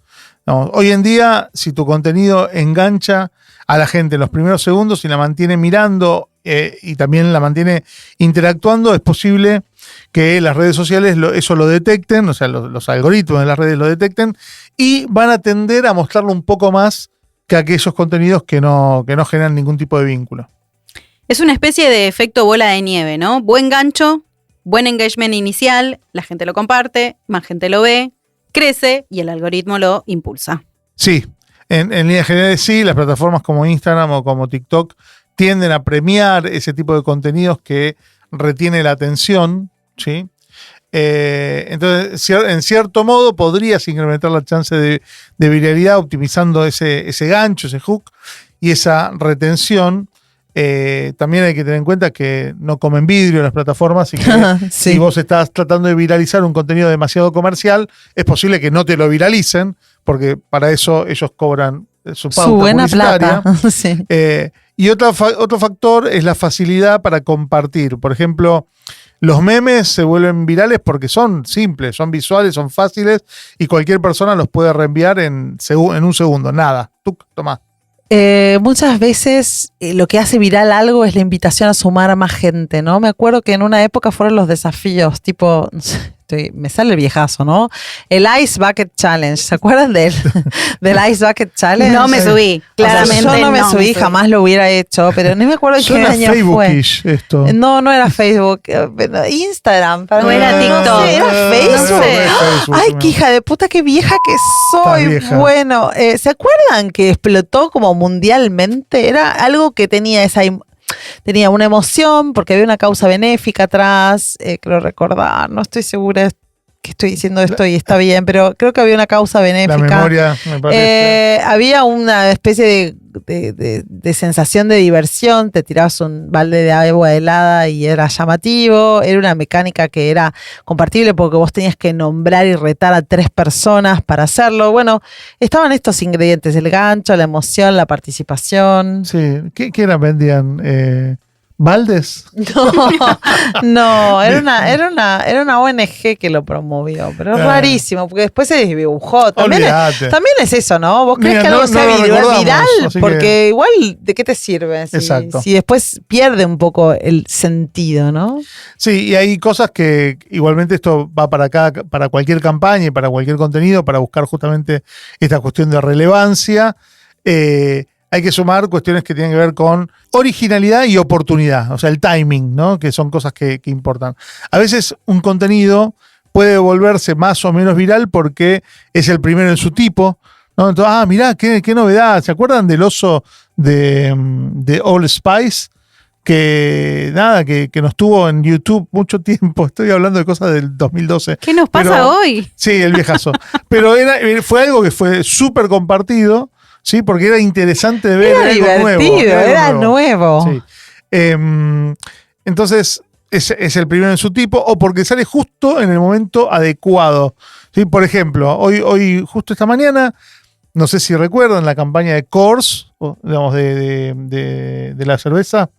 Speaker 4: No, hoy en día, si tu contenido engancha a la gente en los primeros segundos y la mantiene mirando y también la mantiene interactuando, es posible que las redes sociales eso lo detecten, o sea, los algoritmos de las redes lo detecten y van a tender a mostrarlo un poco más que aquellos contenidos que no generan ningún tipo de vínculo.
Speaker 1: Es una especie de efecto bola de nieve, ¿no? Buen gancho, buen engagement inicial, la gente lo comparte, más gente lo ve, crece y el algoritmo lo impulsa.
Speaker 4: Sí, en líneas generales sí, las plataformas como Instagram o como TikTok tienden a premiar ese tipo de contenidos que retiene la atención, ¿sí? Entonces, en cierto modo, podrías incrementar la chance de viralidad optimizando ese gancho, ese hook y esa retención. También hay que tener en cuenta que no comen vidrio las plataformas y que
Speaker 3: sí.
Speaker 4: Si vos estás tratando de viralizar un contenido demasiado comercial, es posible que no te lo viralicen, porque para eso ellos cobran su pauta
Speaker 3: buena
Speaker 4: publicitaria.
Speaker 3: plata. Sí.
Speaker 4: Y otro factor es la facilidad para compartir. Por ejemplo, los memes se vuelven virales porque son simples, son visuales, son fáciles y cualquier persona los puede reenviar en un segundo. Nada. Tomá.
Speaker 3: Muchas veces lo que hace viral algo es la invitación a sumar a más gente, ¿no? Me acuerdo que en una época fueron los desafíos, tipo, me sale el viejazo, ¿no? El Ice Bucket Challenge. ¿Se acuerdan del Ice Bucket Challenge?
Speaker 1: No me subí, claramente.
Speaker 3: O sea, yo no me subí, jamás lo hubiera hecho, pero no me acuerdo en qué año fue.
Speaker 4: Esto.
Speaker 3: No era Facebook. Instagram.
Speaker 1: No era TikTok.
Speaker 3: ¿Era Facebook?
Speaker 4: No, Facebook,
Speaker 3: Ay, qué hija de puta, qué vieja que soy.
Speaker 4: Vieja.
Speaker 3: Bueno, ¿se acuerdan que explotó como mundialmente? Era algo que tenía tenía una emoción porque había una causa benéfica atrás, creo recordar, no estoy segura que estoy diciendo esto y está bien, pero creo que había una causa benéfica.
Speaker 4: La memoria, me parece.
Speaker 3: Había una especie de sensación de diversión, te tirabas un balde de agua helada y era llamativo, era una mecánica que era compartible porque vos tenías que nombrar y retar a 3 personas para hacerlo. Bueno, estaban estos ingredientes, el gancho, la emoción, la participación.
Speaker 4: Sí, ¿qué eran? ¿Vendían baldes?
Speaker 3: No, era una ONG que lo promovió, pero es rarísimo, porque después se desdibujó. También es eso, ¿no? ¿Vos crees que algo sea viral? Porque igual, ¿de qué te sirve? Si después pierde un poco el sentido, ¿no?
Speaker 4: Sí, y hay cosas que igualmente esto va para cualquier campaña y para cualquier contenido, para buscar justamente esta cuestión de relevancia. Hay que sumar cuestiones que tienen que ver con originalidad y oportunidad, o sea, el timing, ¿no? Que son cosas que importan. A veces un contenido puede volverse más o menos viral porque es el primero en su tipo, ¿no? Entonces, mirá, qué novedad. ¿Se acuerdan del oso de Old Spice? Que nos tuvo en YouTube mucho tiempo. Estoy hablando de cosas del 2012.
Speaker 1: ¿Qué nos pasa hoy?
Speaker 4: Sí, el viejazo. Pero fue algo que fue súper compartido. Sí, porque era interesante de ver.
Speaker 3: Era
Speaker 4: algo
Speaker 3: divertido,
Speaker 4: nuevo.
Speaker 3: Era nuevo.
Speaker 4: Sí. Entonces, es el primero en su tipo, o porque sale justo en el momento adecuado. ¿Sí? Por ejemplo, hoy, justo esta mañana, no sé si recuerdan la campaña de Coors, digamos, de la cerveza.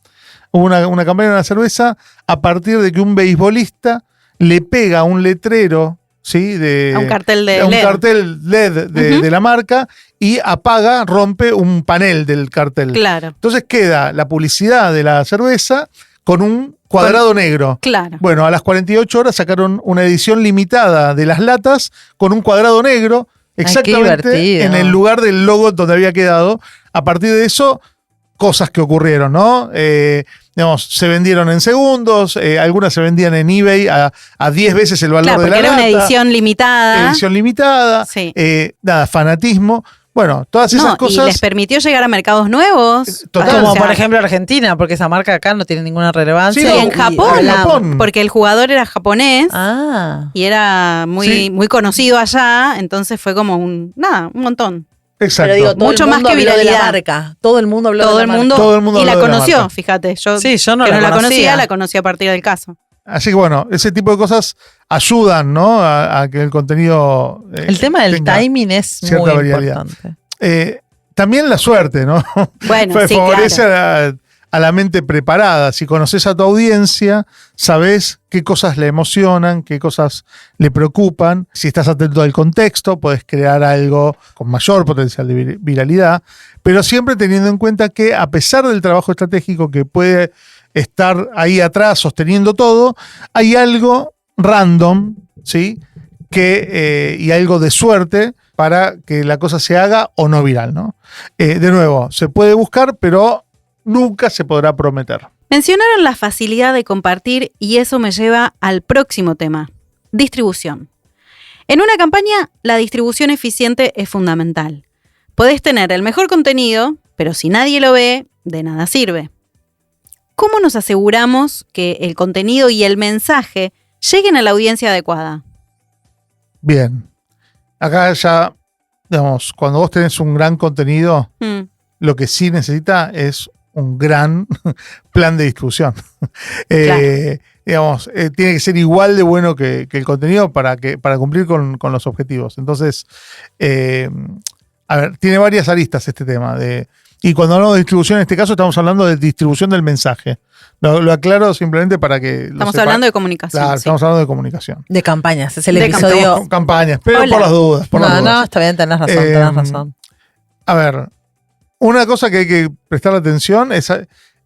Speaker 4: Hubo una campaña de la cerveza a partir de que un beisbolista le pega un letrero. ¿Sí?
Speaker 1: A un cartel de
Speaker 4: un
Speaker 1: LED.
Speaker 4: cartel LED de la marca y rompe un panel del cartel.
Speaker 1: Claro.
Speaker 4: Entonces queda la publicidad de la cerveza con un cuadrado negro.
Speaker 1: Claro.
Speaker 4: Bueno, a las 48 horas sacaron una edición limitada de las latas con un cuadrado negro exactamente en el lugar del logo donde había quedado. A partir de eso, cosas que ocurrieron, ¿no? Digamos, se vendieron en segundos, algunas se vendían en eBay a 10 veces el valor de la lata.
Speaker 1: Era una edición limitada.
Speaker 4: Edición limitada,
Speaker 1: sí.
Speaker 4: Fanatismo. Bueno, todas esas cosas.
Speaker 1: Y les permitió llegar a mercados nuevos.
Speaker 4: Total,
Speaker 3: como por ejemplo Argentina, porque esa marca acá no tiene ninguna relevancia.
Speaker 1: Sí, en Japón, porque el jugador era japonés y era muy conocido allá, entonces fue como un montón.
Speaker 4: Exacto.
Speaker 3: Pero digo,
Speaker 1: mucho más que viralidad.
Speaker 3: De la marca. Todo el mundo habló
Speaker 1: de la marca. Todo el mundo y la conoció, fíjate. Yo
Speaker 3: no
Speaker 1: la conocía, la conocí a partir del caso.
Speaker 4: Así que bueno, ese tipo de cosas ayudan, ¿no? A que el contenido.
Speaker 3: El tema del timing es muy importante.
Speaker 4: También la suerte, ¿no?
Speaker 1: Bueno,
Speaker 4: favorece
Speaker 1: claro.
Speaker 4: a la mente preparada. Si conoces a tu audiencia, sabés qué cosas le emocionan, qué cosas le preocupan. Si estás atento al contexto, podés crear algo con mayor potencial de viralidad, pero siempre teniendo en cuenta que a pesar del trabajo estratégico que puede estar ahí atrás sosteniendo todo, hay algo random, ¿sí? Y algo de suerte para que la cosa se haga o no viral, ¿no? De nuevo, se puede buscar, pero nunca se podrá prometer.
Speaker 1: Mencionaron la facilidad de compartir y eso me lleva al próximo tema, distribución. En una campaña, la distribución eficiente es fundamental. Podés tener el mejor contenido, pero si nadie lo ve, de nada sirve. ¿Cómo nos aseguramos que el contenido y el mensaje lleguen a la audiencia adecuada?
Speaker 4: Bien. Acá ya, digamos, cuando vos tenés un gran contenido, lo que sí necesita es un gran plan de distribución. Digamos, tiene que ser igual de bueno que el contenido para cumplir con los objetivos. Entonces, a ver, tiene varias aristas este tema. Y cuando hablamos de distribución, en este caso estamos hablando de distribución del mensaje. Lo aclaro simplemente para que
Speaker 1: estamos hablando de comunicación.
Speaker 4: Claro, estamos hablando de comunicación.
Speaker 3: De campañas, es el episodio.
Speaker 4: Campañas, pero por las dudas.
Speaker 3: No, está bien, tenés razón.
Speaker 4: A ver, una cosa que hay que prestar atención es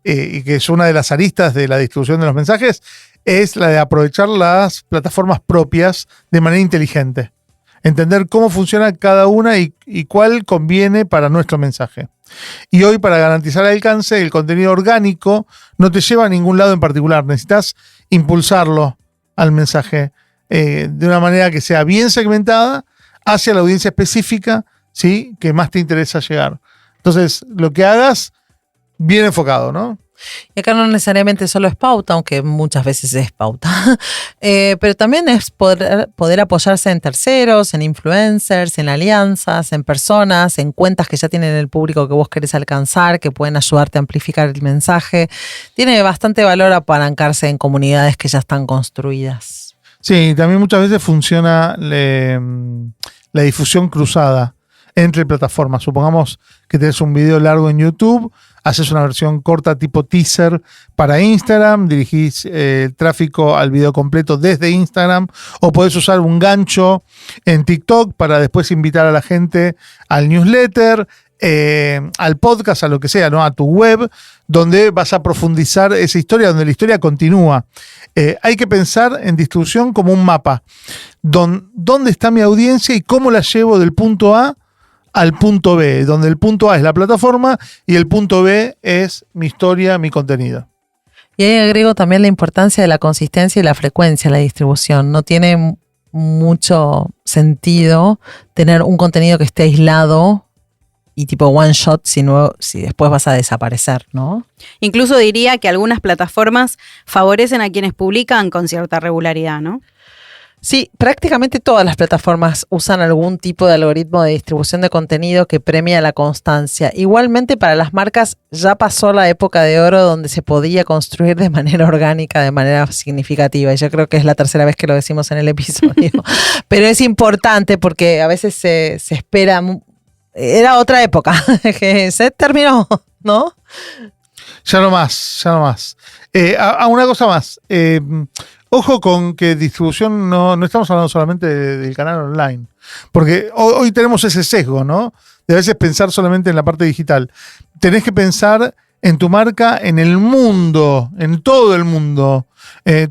Speaker 4: y que es una de las aristas de la distribución de los mensajes, es la de aprovechar las plataformas propias de manera inteligente. Entender cómo funciona cada una y cuál conviene para nuestro mensaje. Y hoy, para garantizar el alcance, el contenido orgánico no te lleva a ningún lado en particular. Necesitas impulsarlo al mensaje de una manera que sea bien segmentada hacia la audiencia específica, ¿sí?, que más te interesa llegar. Entonces, lo que hagas, bien enfocado, ¿no?
Speaker 3: Y acá no necesariamente solo es pauta, aunque muchas veces es pauta, pero también es poder apoyarse en terceros, en influencers, en alianzas, en personas, en cuentas que ya tienen el público que vos querés alcanzar, que pueden ayudarte a amplificar el mensaje. Tiene bastante valor apalancarse en comunidades que ya están construidas.
Speaker 4: Sí, también muchas veces funciona la difusión cruzada entre plataformas. Supongamos que tenés un video largo en YouTube, haces una versión corta tipo teaser para Instagram, dirigís el tráfico al video completo desde Instagram, o podés usar un gancho en TikTok para después invitar a la gente al newsletter, al podcast, a lo que sea, ¿no?, a tu web, donde vas a profundizar esa historia, donde la historia continúa. Hay que pensar en distribución como un mapa. ¿Dónde está mi audiencia y cómo la llevo del punto A al punto B? Donde el punto A es la plataforma y el punto B es mi historia, mi contenido.
Speaker 3: Y ahí agrego también la importancia de la consistencia y la frecuencia de la distribución. No tiene mucho sentido tener un contenido que esté aislado y tipo one shot si después vas a desaparecer, ¿no?
Speaker 1: Incluso diría que algunas plataformas favorecen a quienes publican con cierta regularidad, ¿no?
Speaker 3: Sí, prácticamente todas las plataformas usan algún tipo de algoritmo de distribución de contenido que premia la constancia. Igualmente, para las marcas ya pasó la época de oro donde se podía construir de manera orgánica, de manera significativa. Y yo creo que es la tercera vez que lo decimos en el episodio. Pero es importante porque a veces se espera. Era otra época que se terminó, ¿no?
Speaker 4: Ya no más. Una cosa más. Ojo con que distribución no estamos hablando solamente del canal online, porque hoy tenemos ese sesgo, ¿no? De a veces pensar solamente en la parte digital. Tenés que pensar en tu marca, en el mundo, en todo el mundo.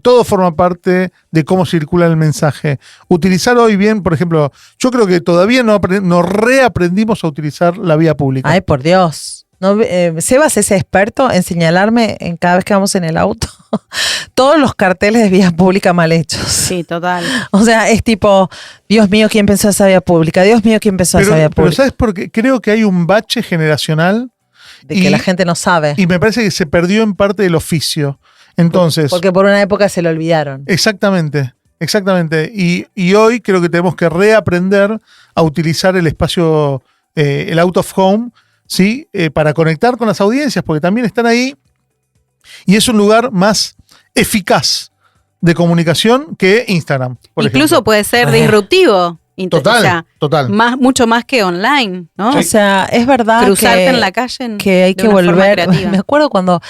Speaker 4: Todo forma parte de cómo circula el mensaje. Utilizar hoy bien, por ejemplo, yo creo que todavía no reaprendimos a utilizar la vía pública.
Speaker 3: Ay, por Dios. No, Sebas es experto en señalarme en cada vez que vamos en el auto todos los carteles de vía pública mal hechos.
Speaker 1: Sí, total.
Speaker 3: O sea, es tipo, Dios mío, ¿quién pensó esa vía pública? Dios mío, ¿quién pensó esa vía pública?
Speaker 4: Pero ¿sabes por qué? Creo que hay un bache generacional
Speaker 3: de que la gente no sabe.
Speaker 4: Y me parece que se perdió en parte del oficio. Entonces,
Speaker 3: porque por una época se lo olvidaron.
Speaker 4: Exactamente. Y hoy creo que tenemos que reaprender a utilizar el espacio, el out of home, ¿sí? Para conectar con las audiencias, porque también están ahí y es un lugar más eficaz de comunicación que Instagram, por
Speaker 1: Incluso
Speaker 4: ejemplo.
Speaker 1: puede ser disruptivo.
Speaker 4: Total.
Speaker 1: Mucho más que online, ¿no?
Speaker 3: O sea, es verdad
Speaker 1: cruzarte en la calle
Speaker 3: que hay que volver.
Speaker 1: Creativa.
Speaker 3: Me acuerdo cuando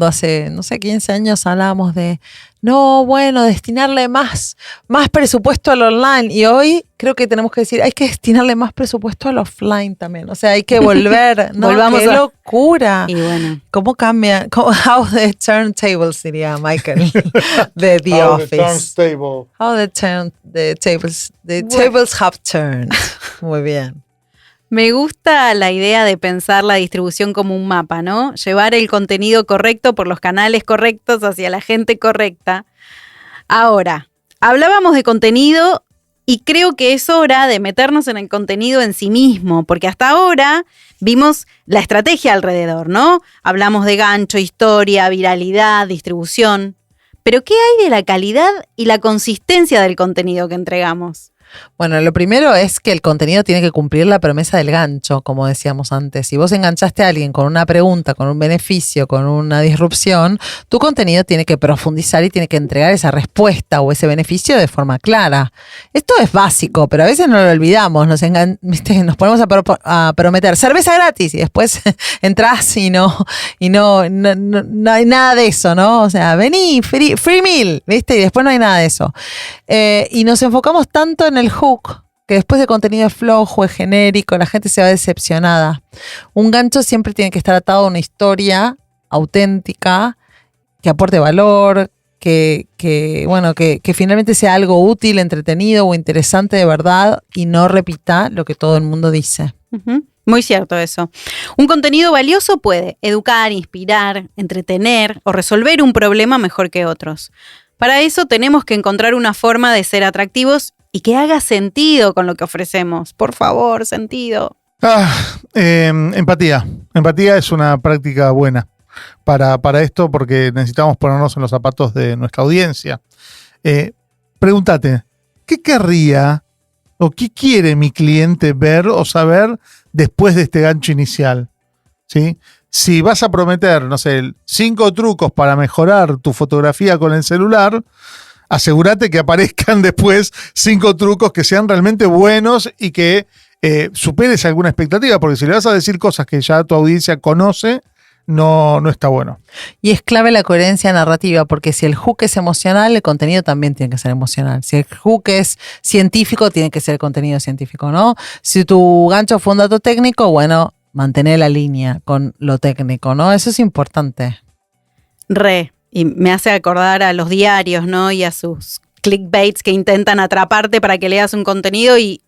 Speaker 3: hace, no sé, 15 años hablábamos de, no, bueno, destinarle más presupuesto al online. Y hoy creo que tenemos que decir, hay que destinarle más presupuesto al offline también. O sea, hay que volver. ¿No?
Speaker 1: Volvamos
Speaker 3: ¡Qué locura!
Speaker 1: Y bueno.
Speaker 3: ¿Cómo cambia? How the turntables, diría Michael, de The Office. How the tables have turned. Muy bien.
Speaker 1: Me gusta la idea de pensar la distribución como un mapa, ¿no? Llevar el contenido correcto por los canales correctos hacia la gente correcta. Ahora, hablábamos de contenido y creo que es hora de meternos en el contenido en sí mismo, porque hasta ahora vimos la estrategia alrededor, ¿no? Hablamos de gancho, historia, viralidad, distribución. Pero ¿qué hay de la calidad y la consistencia del contenido que entregamos?
Speaker 3: Bueno, lo primero es que el contenido tiene que cumplir la promesa del gancho, como decíamos antes. Si vos enganchaste a alguien con una pregunta, con un beneficio, con una disrupción, tu contenido tiene que profundizar y tiene que entregar esa respuesta o ese beneficio de forma clara. Esto es básico, pero a veces no lo olvidamos. Nos ponemos a prometer cerveza gratis y después entras y no hay nada de eso, ¿no? O sea, vení, free meal, ¿viste? Y después no hay nada de eso. Y nos enfocamos tanto en el hook, que después de contenido es flojo, es genérico, la gente se va decepcionada. Un gancho siempre tiene que estar atado a una historia auténtica, que aporte valor, que finalmente sea algo útil, entretenido o interesante de verdad y no repita lo que todo el mundo dice.
Speaker 1: Uh-huh. Muy cierto eso. Un contenido valioso puede educar, inspirar, entretener o resolver un problema mejor que otros. Para eso tenemos que encontrar una forma de ser atractivos y que haga sentido con lo que ofrecemos. Por favor, sentido.
Speaker 4: Empatía. Empatía es una práctica buena para esto porque necesitamos ponernos en los zapatos de nuestra audiencia. Pregúntate, ¿qué querría o qué quiere mi cliente ver o saber después de este gancho inicial? ¿Sí? Si vas a prometer, 5 trucos para mejorar tu fotografía con el celular, asegúrate que aparezcan después 5 trucos que sean realmente buenos y que superes alguna expectativa, porque si le vas a decir cosas que ya tu audiencia conoce, no está bueno.
Speaker 3: Y es clave la coherencia narrativa, porque si el hook es emocional, el contenido también tiene que ser emocional. Si el hook es científico, tiene que ser el contenido científico, ¿no? Si tu gancho fue un dato técnico, bueno, mantener la línea con lo técnico, ¿no? Eso es importante.
Speaker 1: Y me hace acordar a los diarios, ¿no? Y a sus clickbaits que intentan atraparte para que leas un contenido y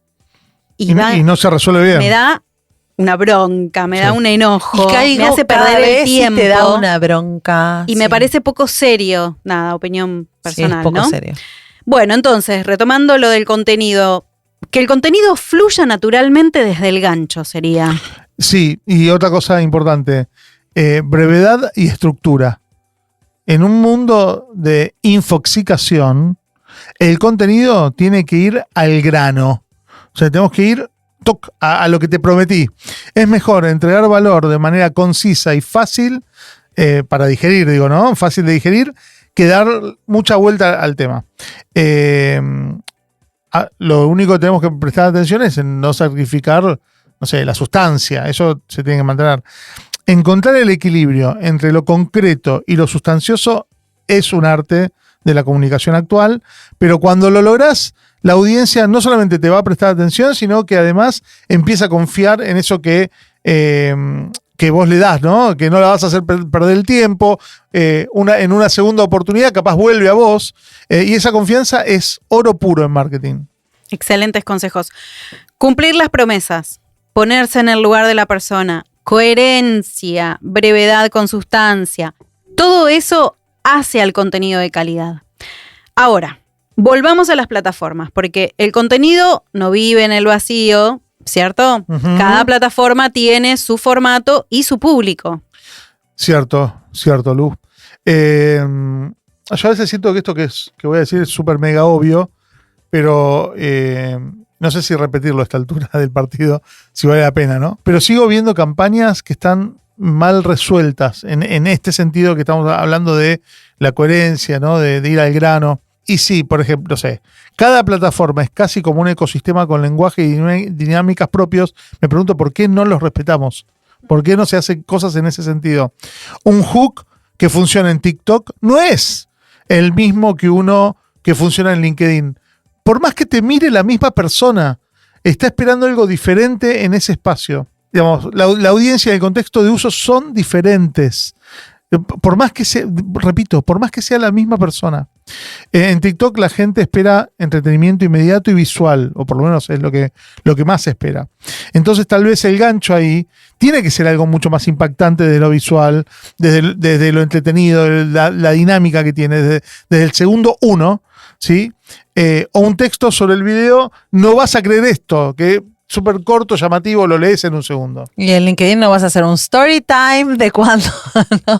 Speaker 4: no se resuelve bien.
Speaker 1: Me da una bronca, me da un enojo, me hace perder el tiempo.
Speaker 3: Te da una bronca.
Speaker 1: Y me parece poco serio. Nada, opinión personal,
Speaker 3: es poco
Speaker 1: ¿no?
Speaker 3: serio.
Speaker 1: Bueno, entonces, retomando lo del contenido, que el contenido fluya naturalmente desde el gancho sería.
Speaker 4: Sí, y otra cosa importante, brevedad y estructura. En un mundo de infoxicación, el contenido tiene que ir al grano. O sea, tenemos que ir a lo que te prometí. Es mejor entregar valor de manera concisa y fácil para digerir, ¿no? Fácil de digerir, que dar mucha vuelta al tema. Lo único que tenemos que prestar atención es en no sacrificar, la sustancia. Eso se tiene que mantener. Encontrar el equilibrio entre lo concreto y lo sustancioso es un arte de la comunicación actual, pero cuando lo lográs, la audiencia no solamente te va a prestar atención, sino que además empieza a confiar en eso que vos le das, ¿no? Que no la vas a hacer perder el tiempo, en una segunda oportunidad capaz vuelve a vos, y esa confianza es oro puro en marketing.
Speaker 1: Excelentes consejos. Cumplir las promesas, ponerse en el lugar de la persona, coherencia, brevedad con sustancia, todo eso hace al contenido de calidad. Ahora, volvamos a las plataformas, porque el contenido no vive en el vacío, ¿cierto? Uh-huh. Cada plataforma tiene su formato y su público.
Speaker 4: Cierto, Lu. Yo a veces siento que esto que voy a decir es súper mega obvio, pero no sé si repetirlo a esta altura del partido, si vale la pena, ¿no? Pero sigo viendo campañas que están mal resueltas en este sentido que estamos hablando de la coherencia, ¿no? De ir al grano. Y sí, por ejemplo, cada plataforma es casi como un ecosistema con lenguaje y dinámicas propios. Me pregunto por qué no los respetamos. ¿Por qué no se hacen cosas en ese sentido? Un hook que funciona en TikTok no es el mismo que uno que funciona en LinkedIn. Por más que te mire la misma persona, está esperando algo diferente en ese espacio. Digamos, la audiencia y el contexto de uso son diferentes. Por más que sea la misma persona. En TikTok la gente espera entretenimiento inmediato y visual, o por lo menos es lo que más se espera. Entonces tal vez el gancho ahí tiene que ser algo mucho más impactante de lo visual, desde lo entretenido, la dinámica que tiene, desde el segundo 1, ¿sí? O un texto sobre el video, no vas a creer esto, que súper corto, llamativo, lo lees en un segundo.
Speaker 3: Y en LinkedIn no vas a hacer un story time de cuando, ¿no?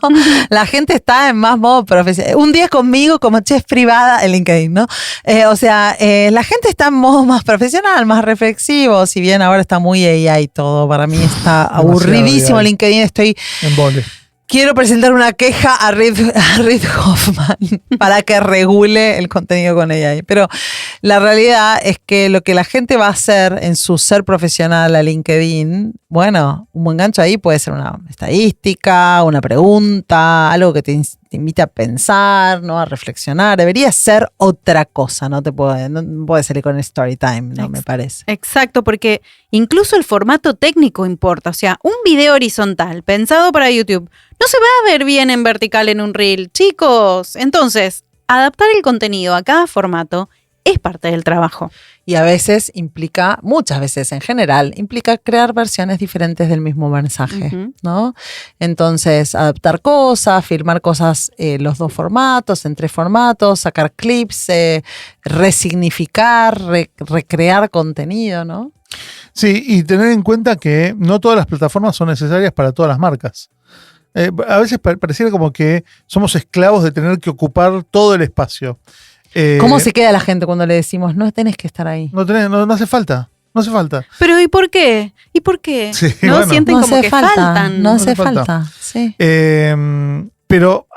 Speaker 3: La gente está en más modo profesional. Un día conmigo como chef privada en LinkedIn, ¿no? La gente está en modo más profesional, más reflexivo, si bien ahora está muy AI todo. Para mí está aburridísimo LinkedIn, estoy
Speaker 4: en vole.
Speaker 3: Quiero presentar una queja a Reid Hoffman para que regule el contenido con AI. Pero la realidad es que lo que la gente va a hacer en su ser profesional a LinkedIn, Bueno, un buen gancho ahí puede ser una estadística, una pregunta, algo que te invite a pensar, ¿no? A reflexionar. Debería ser otra cosa, no puede salir con el story time, no me parece.
Speaker 1: Exacto, porque incluso el formato técnico importa. O sea, un video horizontal pensado para YouTube no se va a ver bien en vertical en un reel. Chicos, entonces, adaptar el contenido a cada formato es parte del trabajo.
Speaker 3: Y a veces muchas veces en general, implica crear versiones diferentes del mismo mensaje, ¿no? Entonces, adaptar cosas, filmar cosas, los dos formatos, en 3 formatos, sacar clips, resignificar, recrear contenido, ¿no?
Speaker 4: Sí, y tener en cuenta que no todas las plataformas son necesarias para todas las marcas. A veces pareciera como que somos esclavos de tener que ocupar todo el espacio.
Speaker 3: ¿Cómo se queda la gente cuando le decimos, no tenés que estar ahí?
Speaker 4: No hace falta. No hace falta.
Speaker 1: Pero ¿y por qué? ¿Y por qué?
Speaker 4: Sí,
Speaker 1: ¿No?
Speaker 4: bueno.
Speaker 1: Sienten
Speaker 3: No
Speaker 1: como
Speaker 3: hace
Speaker 1: que
Speaker 3: falta,
Speaker 1: faltan.
Speaker 3: no hace falta. Sí.
Speaker 4: Pero,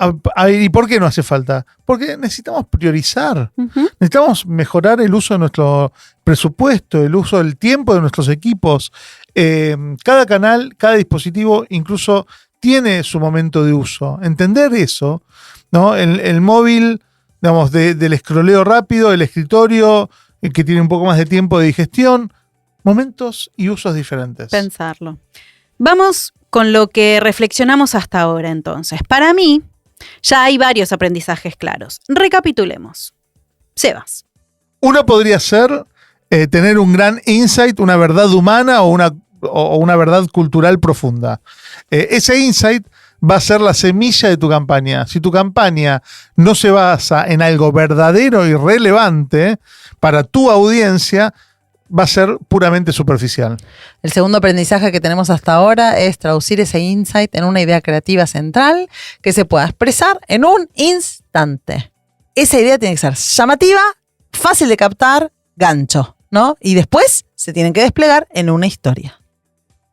Speaker 4: ¿y por qué no hace falta? Porque necesitamos priorizar.
Speaker 1: Ujú.
Speaker 4: Necesitamos mejorar el uso de nuestro presupuesto, el uso del tiempo de nuestros equipos. Cada canal, cada dispositivo, incluso tiene su momento de uso. Entender eso, ¿no? El móvil, digamos, del escroleo rápido, el escritorio, que tiene un poco más de tiempo de digestión, momentos y usos diferentes.
Speaker 1: Pensarlo. Vamos con lo que reflexionamos hasta ahora entonces. Para mí, ya hay varios aprendizajes claros. Recapitulemos. Sebas.
Speaker 4: Uno podría ser tener un gran insight, una verdad humana o una verdad cultural profunda. Ese insight va a ser la semilla de tu campaña. Si tu campaña no se basa en algo verdadero y relevante para tu audiencia, va a ser puramente superficial.
Speaker 3: El segundo aprendizaje que tenemos hasta ahora es traducir ese insight en una idea creativa central que se pueda expresar en un instante. Esa idea tiene que ser llamativa, fácil de captar, gancho, ¿no? Y después se tiene que desplegar en una historia.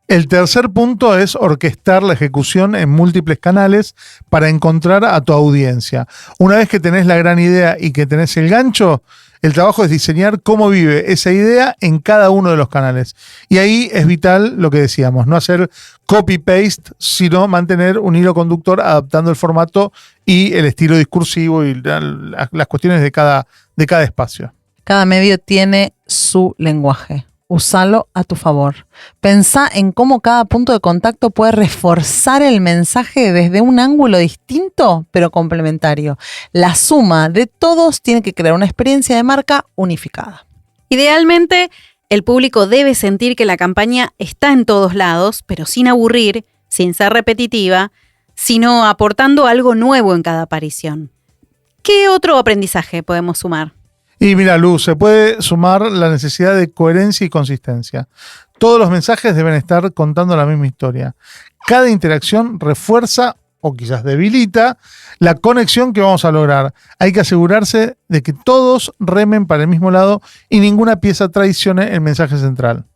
Speaker 4: El tercer punto es orquestar la ejecución en múltiples canales para encontrar a tu audiencia. Una vez que tenés la gran idea y que tenés el gancho, el trabajo es diseñar cómo vive esa idea en cada uno de los canales. Y ahí es vital lo que decíamos, no hacer copy-paste, sino mantener un hilo conductor adaptando el formato y el estilo discursivo y las cuestiones de cada espacio.
Speaker 3: Cada medio tiene su lenguaje. Usalo a tu favor. Pensá en cómo cada punto de contacto puede reforzar el mensaje desde un ángulo distinto, pero complementario. La suma de todos tiene que crear una experiencia de marca unificada.
Speaker 1: Idealmente, el público debe sentir que la campaña está en todos lados, pero sin aburrir, sin ser repetitiva, sino aportando algo nuevo en cada aparición. ¿Qué otro aprendizaje podemos sumar?
Speaker 4: Y mira, Luz, se puede sumar la necesidad de coherencia y consistencia. Todos los mensajes deben estar contando la misma historia. Cada interacción refuerza o quizás debilita la conexión que vamos a lograr. Hay que asegurarse de que todos remen para el mismo lado y ninguna pieza traicione el mensaje central.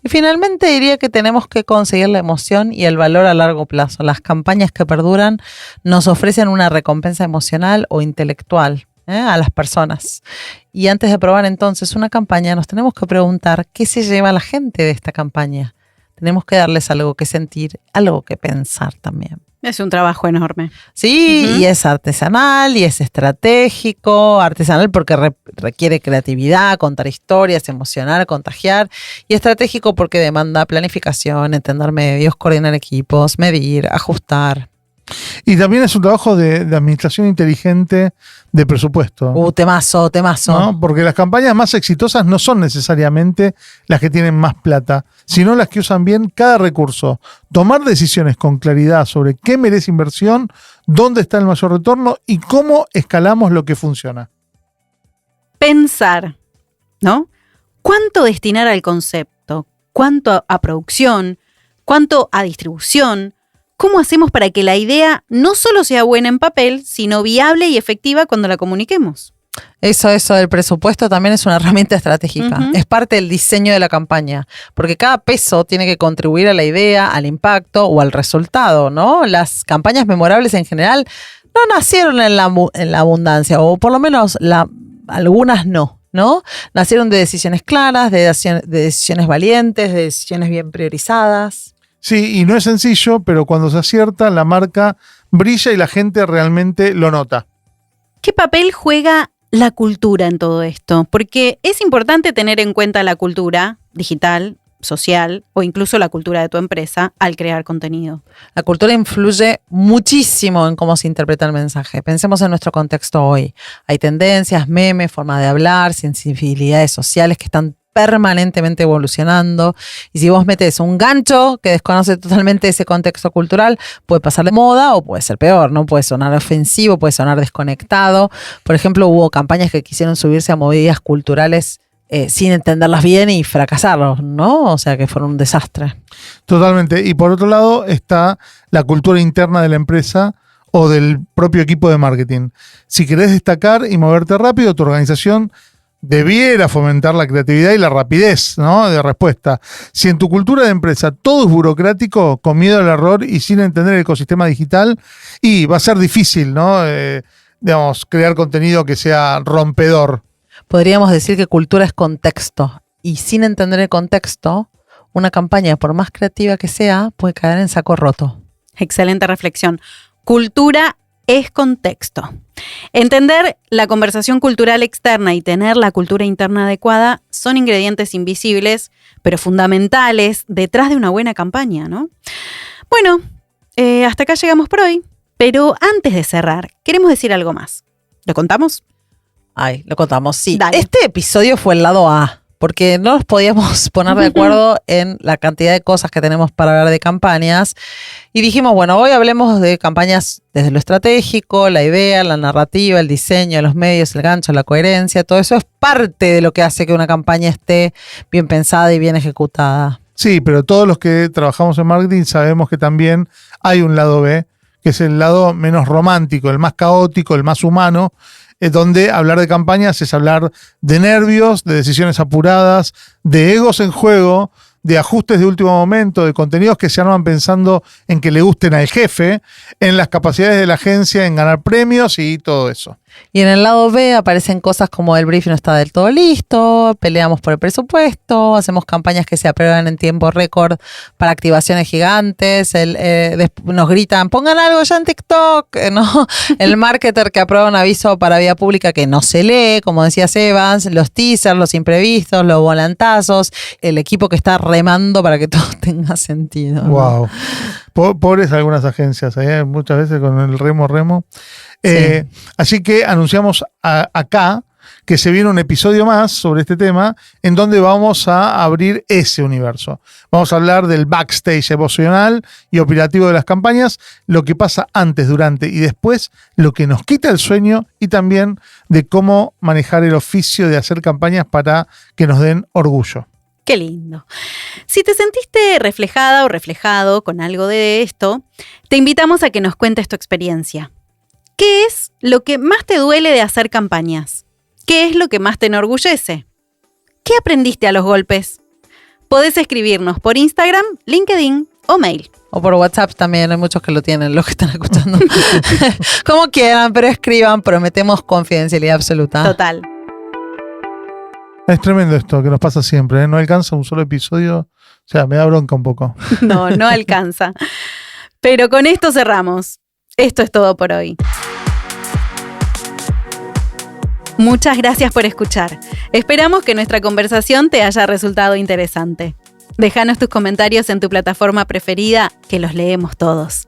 Speaker 3: Y finalmente diría que tenemos que conseguir la emoción y el valor a largo plazo. Las campañas que perduran nos ofrecen una recompensa emocional o intelectual a las personas. Y antes de probar entonces una campaña, nos tenemos que preguntar qué se lleva la gente de esta campaña. Tenemos que darles algo que sentir, algo que pensar también.
Speaker 1: Es un trabajo enorme.
Speaker 3: Sí, y es artesanal y es estratégico, artesanal porque requiere creatividad, contar historias, emocionar, contagiar, y estratégico porque demanda planificación, entender medios, coordinar equipos, medir, ajustar.
Speaker 4: Y también es un trabajo de administración inteligente de presupuesto.
Speaker 3: Temazo.
Speaker 4: ¿No? Porque las campañas más exitosas no son necesariamente las que tienen más plata, sino las que usan bien cada recurso. Tomar decisiones con claridad sobre qué merece inversión, dónde está el mayor retorno y cómo escalamos lo que funciona.
Speaker 1: Pensar, ¿no? ¿Cuánto destinar al concepto? ¿Cuánto a producción? ¿Cuánto a distribución? ¿Cómo hacemos para que la idea no solo sea buena en papel, sino viable y efectiva cuando la comuniquemos?
Speaker 3: Eso del presupuesto también es una herramienta estratégica.
Speaker 1: Uh-huh.
Speaker 3: Es parte del diseño de la campaña, porque cada peso tiene que contribuir a la idea, al impacto o al resultado, ¿no? Las campañas memorables en general no nacieron en la abundancia, o por lo menos algunas no. Nacieron de decisiones claras, de decisiones valientes, de decisiones bien priorizadas.
Speaker 4: Sí, y no es sencillo, pero cuando se acierta, la marca brilla y la gente realmente lo nota.
Speaker 1: ¿Qué papel juega la cultura en todo esto? Porque es importante tener en cuenta la cultura digital, social o incluso la cultura de tu empresa al crear contenido.
Speaker 3: La cultura influye muchísimo en cómo se interpreta el mensaje. Pensemos en nuestro contexto hoy. Hay tendencias, memes, forma de hablar, sensibilidades sociales que están permanentemente evolucionando, y si vos metés un gancho que desconoce totalmente ese contexto cultural, puede pasar de moda o puede ser peor, ¿no? Puede sonar ofensivo, puede sonar desconectado. Por ejemplo, hubo campañas que quisieron subirse a movidas culturales sin entenderlas bien y fracasaron, ¿no? O sea, que fueron un desastre.
Speaker 4: Totalmente. Y por otro lado está la cultura interna de la empresa o del propio equipo de marketing. Si querés destacar y moverte rápido, tu organización debiera fomentar la creatividad y la rapidez, ¿no?, de respuesta. Si en tu cultura de empresa todo es burocrático, con miedo al error y sin entender el ecosistema digital, y va a ser difícil, ¿no?, crear contenido que sea rompedor.
Speaker 3: Podríamos decir que cultura es contexto, y sin entender el contexto, una campaña, por más creativa que sea, puede caer en saco roto.
Speaker 1: Excelente reflexión. Cultura es contexto. Entender la conversación cultural externa y tener la cultura interna adecuada son ingredientes invisibles, pero fundamentales detrás de una buena campaña, ¿no? Bueno, hasta acá llegamos por hoy, pero antes de cerrar, queremos decir algo más. ¿Lo contamos?
Speaker 3: Ay, lo contamos, sí.
Speaker 1: Dale.
Speaker 3: Este episodio fue el lado A, porque no nos podíamos poner de acuerdo en la cantidad de cosas que tenemos para hablar de campañas. Y dijimos, bueno, hoy hablemos de campañas desde lo estratégico, la idea, la narrativa, el diseño, los medios, el gancho, la coherencia. Todo eso es parte de lo que hace que una campaña esté bien pensada y bien ejecutada.
Speaker 4: Sí, pero todos los que trabajamos en marketing sabemos que también hay un lado B, que es el lado menos romántico, el más caótico, el más humano, donde hablar de campañas es hablar de nervios, de decisiones apuradas, de egos en juego, de ajustes de último momento, de contenidos que se arman pensando en que le gusten al jefe, en las capacidades de la agencia, en ganar premios y todo eso.
Speaker 3: Y en el lado B aparecen cosas como el brief no está del todo listo, peleamos por el presupuesto, hacemos campañas que se aprueban en tiempo récord para activaciones gigantes, nos gritan, pongan algo ya en TikTok, ¿no? El marketer que aprueba un aviso para vía pública que no se lee, como decía Evans, los teasers, los imprevistos, los volantazos, el equipo que está remando para que todo tenga sentido, ¿no?
Speaker 4: Wow. Pobres algunas agencias, muchas veces con el remo.
Speaker 3: Sí.
Speaker 4: Así que anunciamos acá que se viene un episodio más sobre este tema en donde vamos a abrir ese universo. Vamos a hablar del backstage emocional y operativo de las campañas, lo que pasa antes, durante y después, lo que nos quita el sueño y también de cómo manejar el oficio de hacer campañas para que nos den orgullo.
Speaker 1: Qué lindo. Si te sentiste reflejada o reflejado con algo de esto, te invitamos a que nos cuentes tu experiencia. ¿Qué es lo que más te duele de hacer campañas? ¿Qué es lo que más te enorgullece? ¿Qué aprendiste a los golpes? Podés escribirnos por Instagram, LinkedIn o mail.
Speaker 3: O por WhatsApp también, hay muchos que lo tienen, los que están escuchando. Como quieran, pero escriban, prometemos confidencialidad absoluta.
Speaker 1: Total.
Speaker 4: Es tremendo esto que nos pasa siempre, ¿eh? No alcanza un solo episodio, o sea, me da bronca un poco.
Speaker 1: No alcanza. Pero con esto cerramos. Esto es todo por hoy. Muchas gracias por escuchar. Esperamos que nuestra conversación te haya resultado interesante. Déjanos tus comentarios en tu plataforma preferida, que los leemos todos.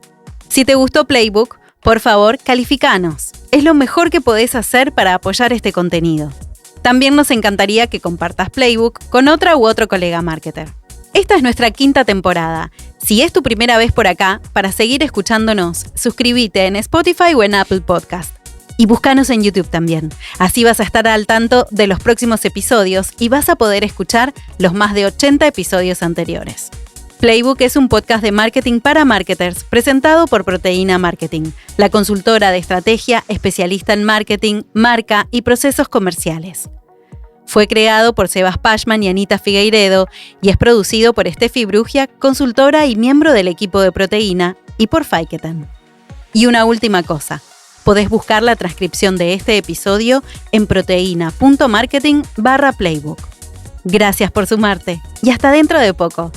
Speaker 1: Si te gustó Playbook, por favor, califícanos. Es lo mejor que podés hacer para apoyar este contenido. También nos encantaría que compartas Playbook con otra u otro colega marketer. Esta es nuestra 5ª temporada. Si es tu primera vez por acá, para seguir escuchándonos, suscríbete en Spotify o en Apple Podcast. Y búscanos en YouTube también. Así vas a estar al tanto de los próximos episodios y vas a poder escuchar los más de 80 episodios anteriores. Playbook es un podcast de marketing para marketers presentado por Proteína Marketing, la consultora de estrategia especialista en marketing, marca y procesos comerciales. Fue creado por Sebas Pashman y Anita Figueiredo y es producido por Steffi Brugia, consultora y miembro del equipo de Proteína, y por Fiketen. Y una última cosa, podés buscar la transcripción de este episodio en proteina.marketing/playbook. Gracias por sumarte y hasta dentro de poco.